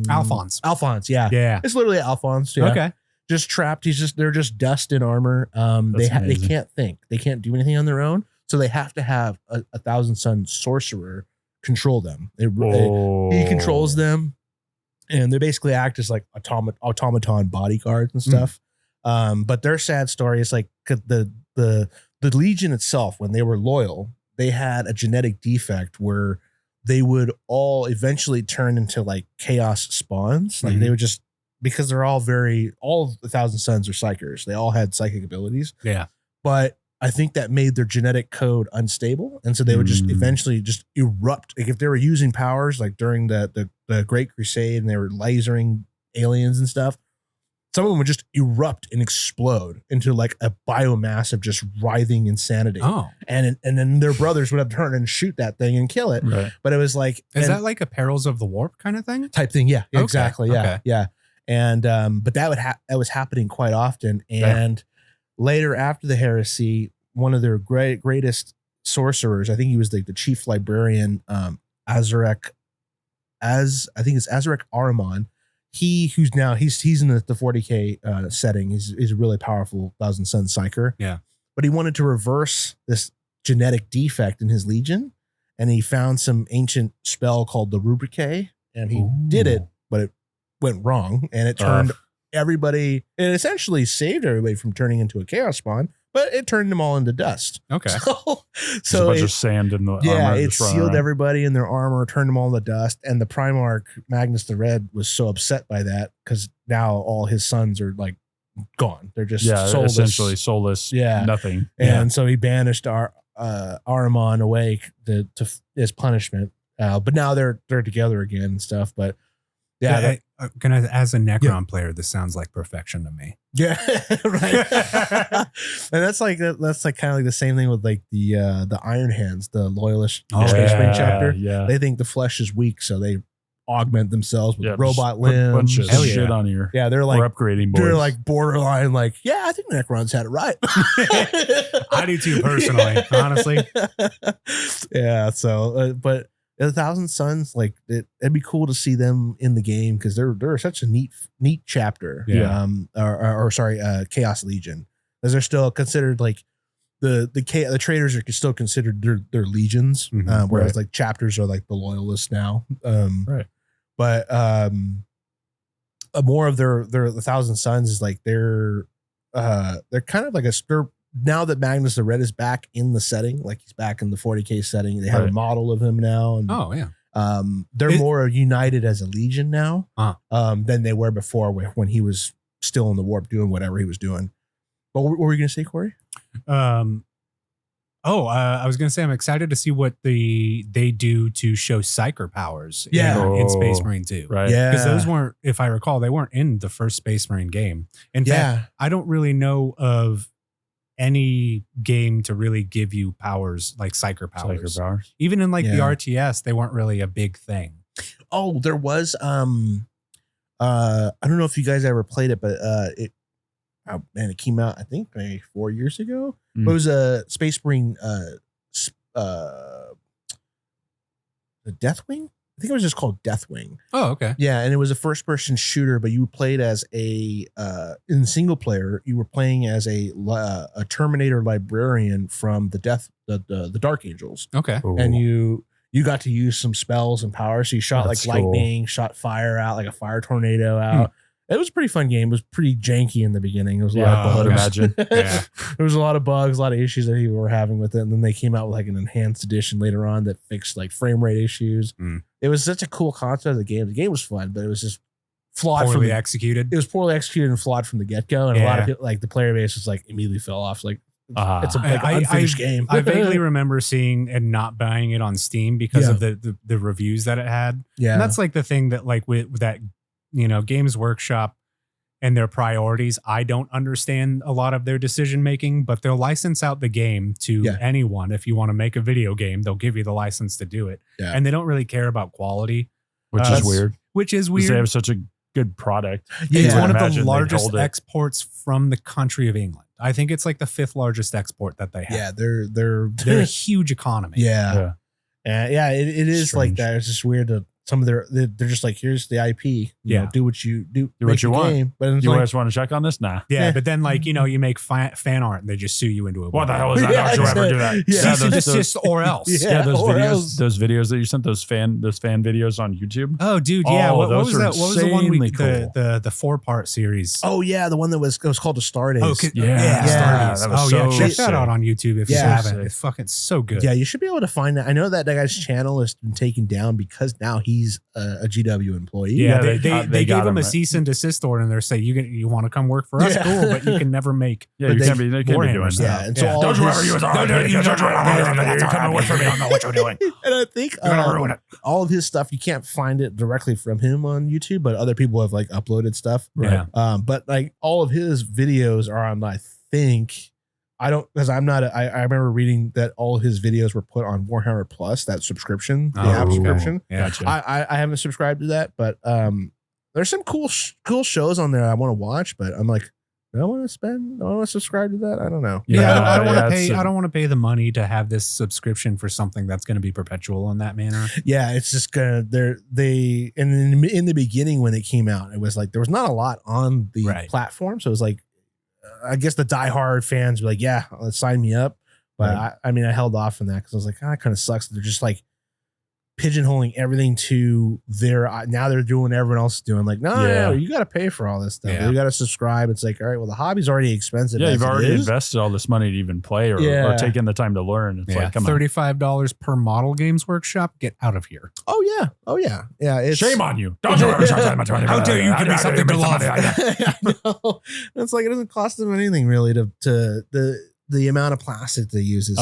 [SPEAKER 3] Alphonse.
[SPEAKER 1] Alphonse. Yeah. It's literally Alphonse. Yeah.
[SPEAKER 3] Okay.
[SPEAKER 1] Just trapped. They're just dust in armor. They can't think. They can't do anything on their own. So they have to have a Thousand Sun sorcerer control them. He controls them, and they basically act as like automaton bodyguards and stuff. But their sad story is like the Legion itself, when they were loyal, they had a genetic defect where they would all eventually turn into like chaos spawns. Like they would just, because they're all the Thousand Sons are psychers. They all had psychic abilities.
[SPEAKER 3] Yeah.
[SPEAKER 1] But I think that made their genetic code unstable. And so they would just eventually just erupt. Like if they were using powers like during the Great Crusade and they were lasering aliens and stuff, some of them would just erupt and explode into like a biomass of just writhing insanity.
[SPEAKER 3] Oh.
[SPEAKER 1] And then their brothers would have to turn and shoot that thing and kill it.
[SPEAKER 2] Right.
[SPEAKER 1] But it was like,
[SPEAKER 3] is that like a Perils of the Warp kind of thing?
[SPEAKER 1] Type thing. Yeah,
[SPEAKER 3] Okay.
[SPEAKER 1] exactly. Yeah.
[SPEAKER 3] Okay.
[SPEAKER 1] Yeah. And, but that was happening quite often. And later after the heresy, one of their greatest sorcerers, I think he was like the chief librarian, Azarek Ahriman. He's in the 40K setting. He's a really powerful Thousand Sun psyker.
[SPEAKER 3] Yeah.
[SPEAKER 1] But he wanted to reverse this genetic defect in his legion, and he found some ancient spell called the Rubrique, and he did it, but it went wrong, and it turned everybody. It essentially saved everybody from turning into a chaos spawn, but it turned them all into dust.
[SPEAKER 3] Okay.
[SPEAKER 1] So
[SPEAKER 2] a bunch of sand in the armor.
[SPEAKER 1] It sealed everybody in their armor, turned them all into dust. And the Primarch Magnus the Red was so upset by that because now all his sons are like gone. They're just soulless.
[SPEAKER 2] Essentially soulless.
[SPEAKER 1] Yeah.
[SPEAKER 2] Nothing.
[SPEAKER 1] And so he banished Ahriman away to as punishment. But now they're together again and stuff. But as a Necron player, this sounds like perfection to me. Yeah, right. And that's like kind of like the same thing with like the Iron Hands, the loyalist Space Marine chapter.
[SPEAKER 2] Yeah,
[SPEAKER 1] they think the flesh is weak, so they augment themselves with robot limbs.
[SPEAKER 2] Bunch of shit on your
[SPEAKER 1] they're like
[SPEAKER 2] upgrading boards.
[SPEAKER 1] They're like borderline like, yeah, I think Necrons had it right.
[SPEAKER 3] I do too, personally, honestly.
[SPEAKER 1] Yeah, so but the Thousand Suns, like it'd be cool to see them in the game because they're such a neat chapter.
[SPEAKER 3] Yeah.
[SPEAKER 1] Or sorry, Chaos Legion, because they're still considered like the traders are still considered their legions, whereas like chapters are like the loyalists now.
[SPEAKER 2] Right.
[SPEAKER 1] But more of their the Thousand Suns is like they're kind of like now that Magnus the Red is back in the setting, like he's back in the 40K setting, they have a model of him now. And, they're more united as a legion now than they were before when he was still in the warp doing whatever he was doing. But what were you going to say, Corey?
[SPEAKER 3] I was going to say I'm excited to see what they do to show Psyker powers in Space Marine 2.
[SPEAKER 2] Right.
[SPEAKER 1] Yeah.
[SPEAKER 3] Because those weren't, if I recall, they weren't in the first Space Marine game. In fact, I don't really know of any game to really give you powers like Psyker powers. Even in like the RTS, they weren't really a big thing.
[SPEAKER 1] Oh, there was I don't know if you guys ever played it, but it came out I think maybe 4 years ago. It was a Space Marine the Deathwing. I think it was just called Deathwing.
[SPEAKER 3] Oh, okay.
[SPEAKER 1] Yeah, and it was a first-person shooter, but you played as in single player. You were playing as a Terminator librarian from the Dark Angels.
[SPEAKER 3] Okay,
[SPEAKER 1] and you got to use some spells and powers. So you shot lightning, shot fire out, like a fire tornado out. It was a pretty fun game. It was pretty janky in the beginning. There was a lot of bugs.
[SPEAKER 2] Imagine.
[SPEAKER 1] There was a lot of bugs, a lot of issues that people were having with it. And then they came out with like an enhanced edition later on that fixed like frame rate issues. It was such a cool concept of the game. The game was fun, but it was just flawed.
[SPEAKER 3] Poorly executed.
[SPEAKER 1] It was poorly executed and flawed from the get-go. And a lot of people, like the player base was like immediately fell off. Like it's an unfinished game.
[SPEAKER 3] I vaguely remember seeing and not buying it on Steam because of the reviews that it had.
[SPEAKER 1] Yeah.
[SPEAKER 3] And that's like the thing that like with that, Games Workshop and their priorities, I don't understand a lot of their decision making, but they'll license out the game to anyone. If you want to make a video game, they'll give you the license to do it. Yeah. And they don't really care about quality.
[SPEAKER 2] Which is weird.
[SPEAKER 3] Which is weird.
[SPEAKER 2] They have such a good product.
[SPEAKER 3] It's one of the largest exports from the country of England. I think it's like the 5th largest export that they have.
[SPEAKER 1] Yeah, they're
[SPEAKER 3] a huge economy.
[SPEAKER 1] Yeah. It is strange. Like that. It's just weird to some of they're just like, here's the IP. You know, do what you
[SPEAKER 2] what you want.
[SPEAKER 1] Game. But
[SPEAKER 2] you guys want to check on this? Nah.
[SPEAKER 3] Yeah, but then like you make fan art and they just sue you into it.
[SPEAKER 2] What the hell is that? Don't you ever do that?
[SPEAKER 3] Cease and desist or else.
[SPEAKER 2] Those videos that you sent, those fan videos on YouTube.
[SPEAKER 3] Oh, dude, yeah. What was that? What was the one the 4-part series?
[SPEAKER 1] Oh yeah, the one that was called the Star Days.
[SPEAKER 3] Stardays. Check that out on YouTube if you haven't. It's fucking so good.
[SPEAKER 1] Yeah, you should be able to find that. I know that guy's channel has been taken down because now he's a GW employee.
[SPEAKER 3] Yeah, they gave him a cease and desist order, and they're saying you want to come work for us, cool, but you can never make.
[SPEAKER 2] Yeah, you can't be doing that.
[SPEAKER 1] Yeah, and so don't you ever use our you come and work for me. I don't know what you're doing. And I think all of his stuff you can't find it directly from him on YouTube, but other people have like uploaded stuff.
[SPEAKER 3] Yeah,
[SPEAKER 1] but like all of his videos are on. I think. I don't, because I'm not, I remember reading that all of his videos were put on Warhammer Plus, that subscription, the app subscription.
[SPEAKER 3] Yeah,
[SPEAKER 1] I haven't subscribed to that, but there's some cool shows on there I want to watch, but I'm like, do I want to subscribe to that? I don't know.
[SPEAKER 3] Yeah, I don't want to pay. I don't want to pay the money to have this subscription for something that's going to be perpetual in that manner.
[SPEAKER 1] Yeah, it's just gonna. And in the beginning when it came out, it was like there was not a lot on the platform, so it was like. I guess the diehard fans were like, yeah, let's sign me up. But I held off on that because I was like, it kind of sucks. They're just like pigeonholing everything to now they're doing what everyone else is doing. Like, no, you got to pay for all this stuff. You got to subscribe. It's like, all right, well, the hobby's already expensive.
[SPEAKER 2] Yeah, you've already invested all this money to even play or taken the time to learn. It's like, come on.
[SPEAKER 3] $35 per model. Games Workshop, get out of here.
[SPEAKER 1] Oh yeah. It's,
[SPEAKER 2] shame on you. Don't you ever charge that much money.
[SPEAKER 3] How dare you give me something to love?
[SPEAKER 1] I know. It's like it doesn't cost them anything really to the amount of plastic they use is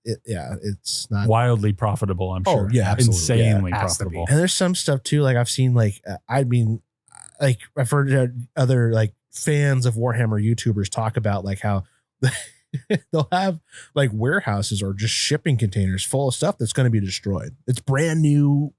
[SPEAKER 1] it's not
[SPEAKER 2] wildly profitable. I'm sure.
[SPEAKER 1] Yeah, absolutely.
[SPEAKER 2] Insanely profitable.
[SPEAKER 1] And there's some stuff too. Like I've seen, like I've heard other like fans of Warhammer YouTubers talk about like how they'll have like warehouses or just shipping containers full of stuff that's going to be destroyed. It's brand new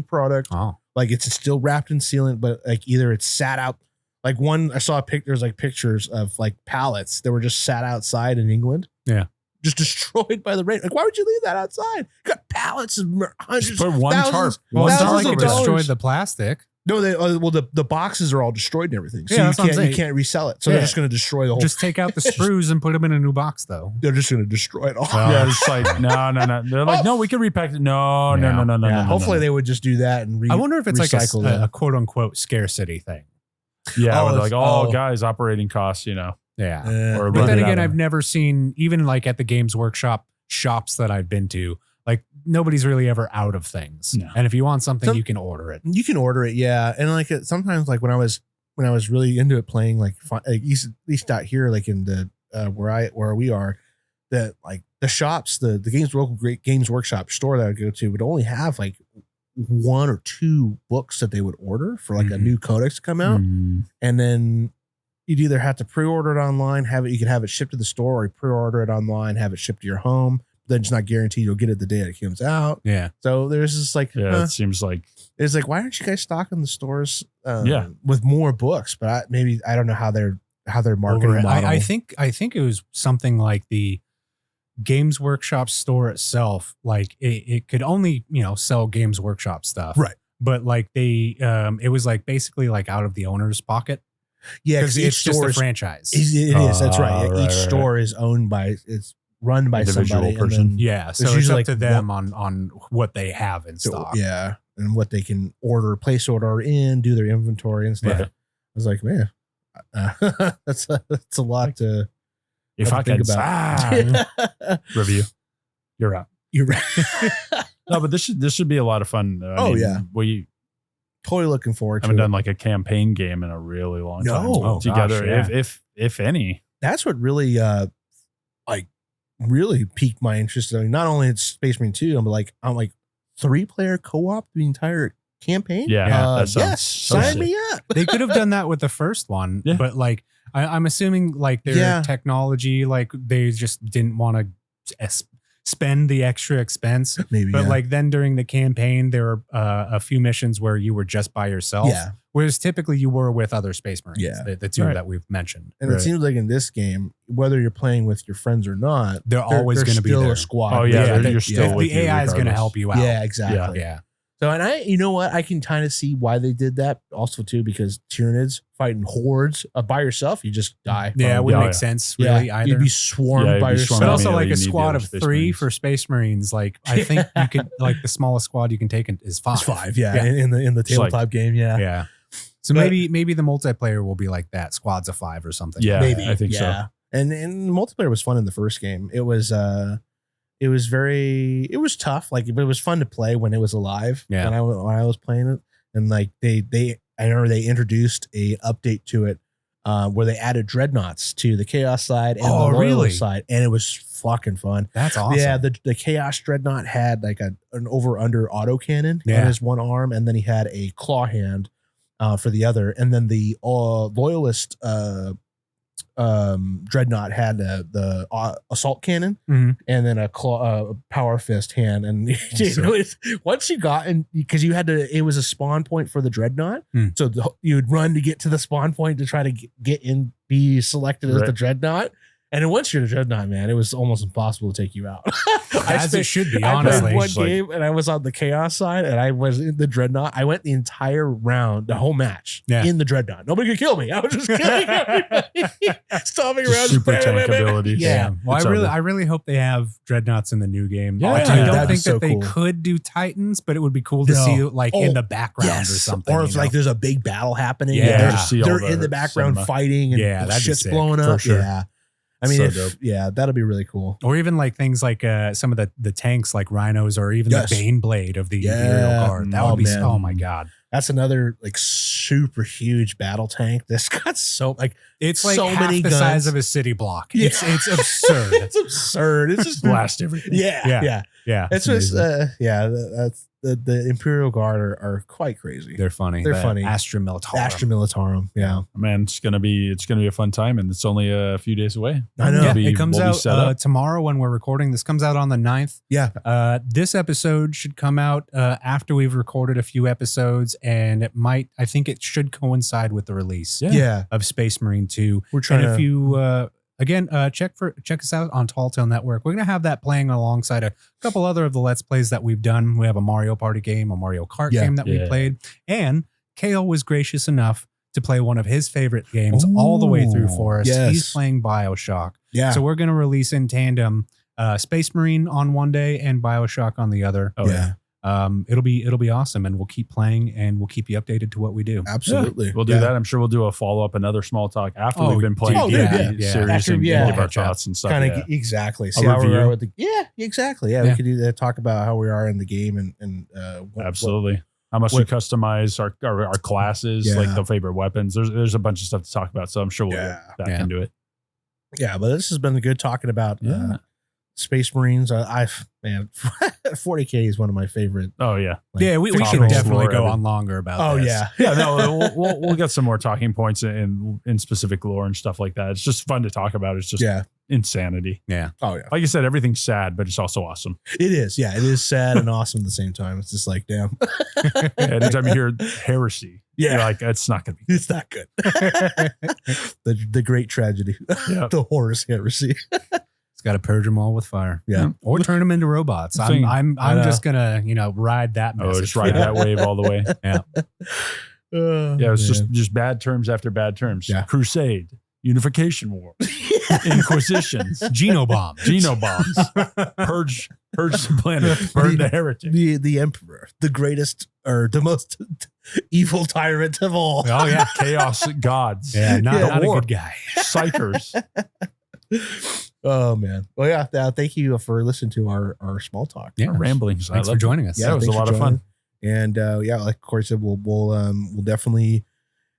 [SPEAKER 1] product.
[SPEAKER 3] Oh.
[SPEAKER 1] like it's still wrapped in sealant, but like either it's sat out. Like one, I saw there's like pictures of like pallets that were just sat outside in England.
[SPEAKER 3] Yeah.
[SPEAKER 1] Just destroyed by the rain. Like, why would you leave that outside? You got pallets of hundreds,
[SPEAKER 2] just put one tarp.
[SPEAKER 3] Well, it's not like it
[SPEAKER 1] dollars.
[SPEAKER 3] destroyed the plastic.
[SPEAKER 1] No, the boxes are all destroyed and everything. So
[SPEAKER 3] yeah,
[SPEAKER 1] you can't resell it. So they're just going to destroy the whole.
[SPEAKER 3] Just take out the sprues and put them in a new box, though.
[SPEAKER 1] They're just going to destroy it all.
[SPEAKER 2] Yeah, it's like no. They're like, no, we can repack it. No.
[SPEAKER 1] Hopefully they would just do that and
[SPEAKER 3] I wonder if it's like
[SPEAKER 1] a
[SPEAKER 3] quote unquote scarcity thing.
[SPEAKER 2] Yeah, like guys, operating costs, you know.
[SPEAKER 3] Yeah. But then again, I've never seen, even like at the Games Workshop shops that I've been to, like nobody's really ever out of things. No. And if you want something, you can order it.
[SPEAKER 1] You can order it, yeah. And like sometimes, like when I was really into it, playing like at least out here, like in the where we are, that like the shops, the Games Workshop store that I would go to would only have like 1 or 2 books that they would order for like a new codex to come out, and then you'd either have to pre-order it online, you could have it shipped to the store, or you pre-order it online, have it shipped to your home. Then it's not guaranteed you'll get it the day it comes out.
[SPEAKER 3] Yeah.
[SPEAKER 1] So there's just like,
[SPEAKER 2] it seems like
[SPEAKER 1] it's like, why aren't you guys stocking the stores with more books? But I don't know how they're marketing.
[SPEAKER 3] I think it was something like the Games Workshop store itself. Like it could only, sell Games Workshop stuff.
[SPEAKER 1] Right.
[SPEAKER 3] But like it was like basically like out of the owner's pocket.
[SPEAKER 1] Yeah. Because
[SPEAKER 3] it's just a franchise.
[SPEAKER 1] It is. That's right. Each store is owned by, it's run by somebody
[SPEAKER 2] person.
[SPEAKER 3] So it's up to them on what they have in stock.
[SPEAKER 1] Yeah. And what they can place order in, do their inventory and stuff.
[SPEAKER 2] Right.
[SPEAKER 1] I was like, man, that's a lot to
[SPEAKER 2] if I
[SPEAKER 1] think
[SPEAKER 2] could
[SPEAKER 1] about.
[SPEAKER 2] Review. You're out.
[SPEAKER 1] You're right.
[SPEAKER 2] No, but this should be a lot of fun. We
[SPEAKER 1] totally looking forward to
[SPEAKER 2] haven't
[SPEAKER 1] it.
[SPEAKER 2] done like a campaign game in a really long time together.
[SPEAKER 3] Gosh,
[SPEAKER 2] if any.
[SPEAKER 1] That's what really really piqued my interest. I mean, not only it's Space Marine 2, I'm like 3-player co-op the entire campaign.
[SPEAKER 2] Yeah.
[SPEAKER 1] Sign me up.
[SPEAKER 3] They could have done that with the first one, but like I'm assuming like their technology, like they just didn't want to spend the extra expense.
[SPEAKER 1] Maybe,
[SPEAKER 3] but like then during the campaign, there were a few missions where you were just by yourself.
[SPEAKER 1] Yeah.
[SPEAKER 3] Whereas typically you were with other Space Marines.
[SPEAKER 1] Yeah.
[SPEAKER 3] The two that we've mentioned.
[SPEAKER 1] And it seems like in this game, whether you're playing with your friends or not,
[SPEAKER 3] they're always going to be there.
[SPEAKER 1] A squad.
[SPEAKER 2] Oh yeah, you're still with
[SPEAKER 3] the AI is going to help you out.
[SPEAKER 1] Yeah, exactly.
[SPEAKER 3] Yeah.
[SPEAKER 1] So, and you know what? I can kind of see why they did that also too, because Tyranids fighting hordes by yourself, you just die.
[SPEAKER 3] Yeah, it wouldn't make sense really either.
[SPEAKER 1] You'd be swarmed by yourself.
[SPEAKER 3] But also like a squad of 3 for Space Marines. Like I think you could like the smallest squad you can take is 5.
[SPEAKER 1] It's 5, in the tabletop game,
[SPEAKER 3] yeah. So maybe the multiplayer will be like that, squads of 5 or something.
[SPEAKER 1] Yeah,
[SPEAKER 2] maybe I think so.
[SPEAKER 1] And the multiplayer was fun in the first game. It was tough, like, but it was fun to play when it was alive.
[SPEAKER 3] Yeah.
[SPEAKER 1] When I was playing it, and like I remember they introduced a update to it where they added dreadnoughts to the Chaos side and the Loyalist side, and it was fucking fun.
[SPEAKER 3] That's awesome.
[SPEAKER 1] Yeah, the Chaos dreadnought had like an over under autocannon on his one arm, and then he had a claw hand for the other, and then the Loyalist dreadnought had the assault cannon and then a power fist hand, and once you got in, because you had to, it was a spawn point for the dreadnought, so you would run to get to the spawn point to try to get in, be selected as the dreadnought. And then once you're the dreadnought, man, it was almost impossible to take you out.
[SPEAKER 3] As it should be, honestly.
[SPEAKER 1] I played one game and I was on the Chaos side and I was in the dreadnought. I went the entire round, the whole match in the dreadnought. Nobody could kill me. I was just killing everybody. Stomping around.
[SPEAKER 2] Super tank abilities.
[SPEAKER 3] Yeah. Well, I really hope they have dreadnoughts in the new game.
[SPEAKER 2] Yeah.
[SPEAKER 3] I don't think that they could do Titans, but it would be cool to see like in the background or something.
[SPEAKER 1] Or if like there's a big battle happening.
[SPEAKER 3] Yeah.
[SPEAKER 1] They're in the background fighting and shit's blowing up.
[SPEAKER 3] Sure.
[SPEAKER 1] Yeah. I mean, that'll be really cool.
[SPEAKER 3] Or even like things like some of the tanks like Rhinos, or even the Bane Blade of the Imperial Guard. That would be, oh my God.
[SPEAKER 1] That's another like super huge battle tank. This got so like
[SPEAKER 3] It's like
[SPEAKER 1] so
[SPEAKER 3] half
[SPEAKER 1] many
[SPEAKER 3] the
[SPEAKER 1] guns.
[SPEAKER 3] size of a city block.
[SPEAKER 1] Yeah.
[SPEAKER 3] It's absurd.
[SPEAKER 1] It's absurd. It's just
[SPEAKER 2] Blast everything.
[SPEAKER 1] Yeah. It's just
[SPEAKER 3] amazing.
[SPEAKER 1] that's the Imperial Guard are quite crazy.
[SPEAKER 3] They're funny.
[SPEAKER 1] They're funny.
[SPEAKER 3] Astra Militarum.
[SPEAKER 1] Astra Militarum. Yeah.
[SPEAKER 2] Man, it's gonna be a fun time, and it's only a few days away.
[SPEAKER 1] I know.
[SPEAKER 3] Yeah,
[SPEAKER 2] We'll
[SPEAKER 3] it comes
[SPEAKER 2] we'll be
[SPEAKER 3] out
[SPEAKER 2] set up.
[SPEAKER 3] tomorrow when we're recording. This comes out on the 9th.
[SPEAKER 1] Yeah.
[SPEAKER 3] This episode should come out after we've recorded a few episodes, and I think it should coincide with the release
[SPEAKER 1] Yeah.
[SPEAKER 3] of Space Marine 2.
[SPEAKER 1] We're trying
[SPEAKER 3] And if
[SPEAKER 1] to
[SPEAKER 3] you check us out on Tall Tale Network. We're gonna have that playing alongside a couple other of the Let's Plays that we've done. We have a Mario Party game, a Mario Kart game that we played, and Cale was gracious enough to play one of his favorite games all the way through for us.
[SPEAKER 1] Yes.
[SPEAKER 3] He's playing BioShock.
[SPEAKER 1] Yeah.
[SPEAKER 3] So we're gonna release in tandem Space Marine on one day and BioShock on the other.
[SPEAKER 2] Oh, yeah.
[SPEAKER 3] It'll be awesome, and we'll keep playing and we'll keep you updated to what we do.
[SPEAKER 1] Absolutely.
[SPEAKER 2] Yeah, we'll do that. I'm sure we'll do a follow up, another small talk after we've been playing the series
[SPEAKER 1] After,
[SPEAKER 2] and
[SPEAKER 1] yeah.
[SPEAKER 2] give our thoughts and stuff.
[SPEAKER 1] Kind of exactly.
[SPEAKER 2] A
[SPEAKER 1] See how we
[SPEAKER 2] review.
[SPEAKER 1] are with the exactly. Yeah, we could do that. Talk about how we are in the game and
[SPEAKER 2] Absolutely. How much we customize our classes, like the favorite weapons. There's a bunch of stuff to talk about, so I'm sure we'll get back into it.
[SPEAKER 1] Yeah, but this has been good talking about Space Marines. 40K is one of my favorite.
[SPEAKER 2] Oh yeah,
[SPEAKER 3] we should definitely go on longer about. This.
[SPEAKER 2] Yeah. No, we'll get some more talking points in specific lore and stuff like that. It's just fun to talk about. It's just insanity.
[SPEAKER 3] Yeah.
[SPEAKER 1] Oh yeah.
[SPEAKER 2] Like you said, everything's sad, but it's also awesome.
[SPEAKER 1] It is. Yeah, it is sad and awesome at the same time. It's just like damn.
[SPEAKER 2] Anytime you hear heresy, you're like it's not gonna be.
[SPEAKER 1] It's not good. the great tragedy. The Horus heresy.
[SPEAKER 3] Got to purge them all with fire, or turn them into robots. I'm just gonna ride that message.
[SPEAKER 2] Just ride that wave all the way. It's just bad terms after bad terms. Crusade, Unification War, Inquisitions,
[SPEAKER 3] Genobombs,
[SPEAKER 2] purge the planet, burn the heretic,
[SPEAKER 1] the Emperor, the greatest or the most evil tyrant of all.
[SPEAKER 2] Oh yeah, chaos gods.
[SPEAKER 3] Not a good guy.
[SPEAKER 2] Psychers.
[SPEAKER 1] Oh man. Well, thank you for listening to our small talk.
[SPEAKER 2] Our ramblings.
[SPEAKER 3] Thanks for joining us.
[SPEAKER 1] Yeah,
[SPEAKER 2] it was a lot of fun.
[SPEAKER 1] And like Corey said, we'll definitely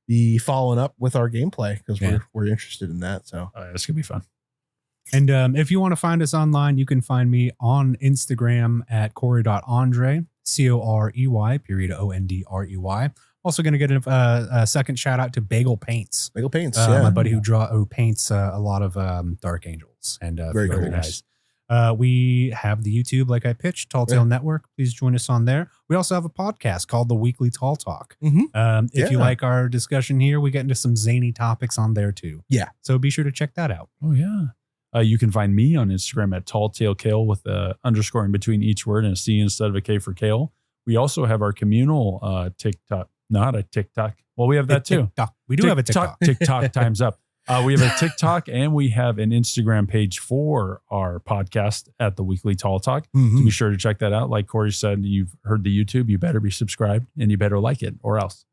[SPEAKER 1] be following up with our gameplay because we're interested in that. So
[SPEAKER 2] it's gonna be fun.
[SPEAKER 3] And if you want to find us online, you can find me on Instagram at Corey.Andre, Corey.Ondrey. Also going to get a second shout out to Bagel Paints.
[SPEAKER 1] Bagel Paints,
[SPEAKER 3] my buddy who paints a lot of Dark Angels and
[SPEAKER 1] very cool
[SPEAKER 3] guys. We have the YouTube, like I pitched, Tall Tale Network. Please join us on there. We also have a podcast called The Weekly Tall Talk. If you like our discussion here, we get into some zany topics on there too.
[SPEAKER 1] Yeah.
[SPEAKER 3] So be sure to check that out.
[SPEAKER 2] Oh yeah. You can find me on Instagram at TallTaleCale with a underscore in between each word and a C instead of a K for Cale. We also have our communal TikTok. Not a TikTok. Well, we have that too.
[SPEAKER 3] TikTok. We do have a TikTok.
[SPEAKER 2] TikTok time's up. We have a TikTok and we have an Instagram page for our podcast at the Weekly Tall Talk. So be sure to check that out. Like Corey said, you've heard the YouTube. You better be subscribed and you better like it or else.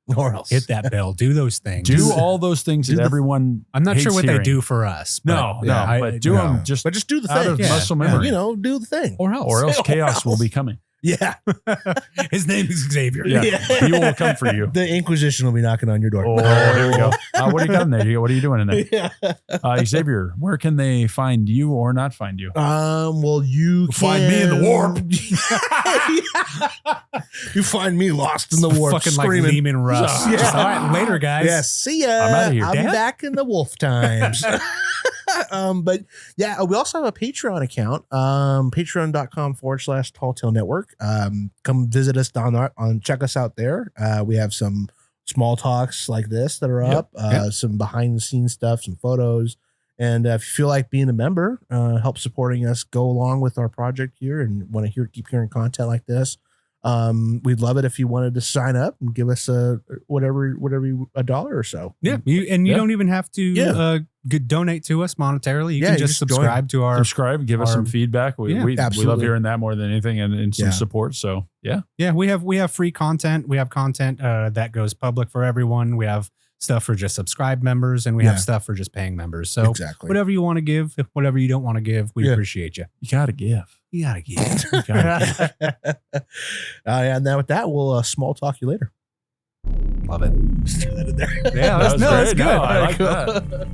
[SPEAKER 3] Hit that bell. Do those things.
[SPEAKER 2] Do all those things that everyone.
[SPEAKER 3] I'm not sure what
[SPEAKER 2] hearing.
[SPEAKER 3] they do for us.
[SPEAKER 2] But but do them just
[SPEAKER 3] do the thing.
[SPEAKER 2] Out of muscle memory.
[SPEAKER 1] Do the thing.
[SPEAKER 3] Or else
[SPEAKER 2] chaos will be coming.
[SPEAKER 1] Yeah.
[SPEAKER 3] His name is Xavier.
[SPEAKER 2] Yeah. He will come for you.
[SPEAKER 1] The Inquisition will be knocking on your door.
[SPEAKER 2] Oh, here we go. What do you got in there? What are you doing in there? Xavier, where can they find you or not find you?
[SPEAKER 1] Well, you can
[SPEAKER 2] find me in the warp.
[SPEAKER 1] You find me lost in the warp,
[SPEAKER 3] fucking
[SPEAKER 1] screaming.
[SPEAKER 3] like Lehman Russ. All right, later, guys.
[SPEAKER 1] Yeah, see ya.
[SPEAKER 2] I'm outta here.
[SPEAKER 1] I'll be back in the wolf times. But we also have a Patreon account, patreon.com/Tall Tale Network. Come visit us check us out there. We have some small talks like this that are up, some behind the scenes stuff, some photos. And if you feel like being a member, help supporting us, go along with our project here and want to keep hearing content like this. We'd love it if you wanted to sign up and give us whatever $1 or so.
[SPEAKER 3] Yeah. You don't even have to donate to us monetarily. You can just subscribe to our
[SPEAKER 2] give us some feedback. We love hearing that more than anything and some support. So
[SPEAKER 3] we have free content. We have content that goes public for everyone. We have stuff for just subscribed members and we have stuff for just paying members. So whatever you want to give, whatever you don't want to give, we appreciate you.
[SPEAKER 2] You got to give.
[SPEAKER 3] You gotta give.
[SPEAKER 1] And now with that, we'll small talk you later.
[SPEAKER 3] Love it.
[SPEAKER 1] Just threw that in there.
[SPEAKER 3] Yeah, that's good.
[SPEAKER 2] No, I like that.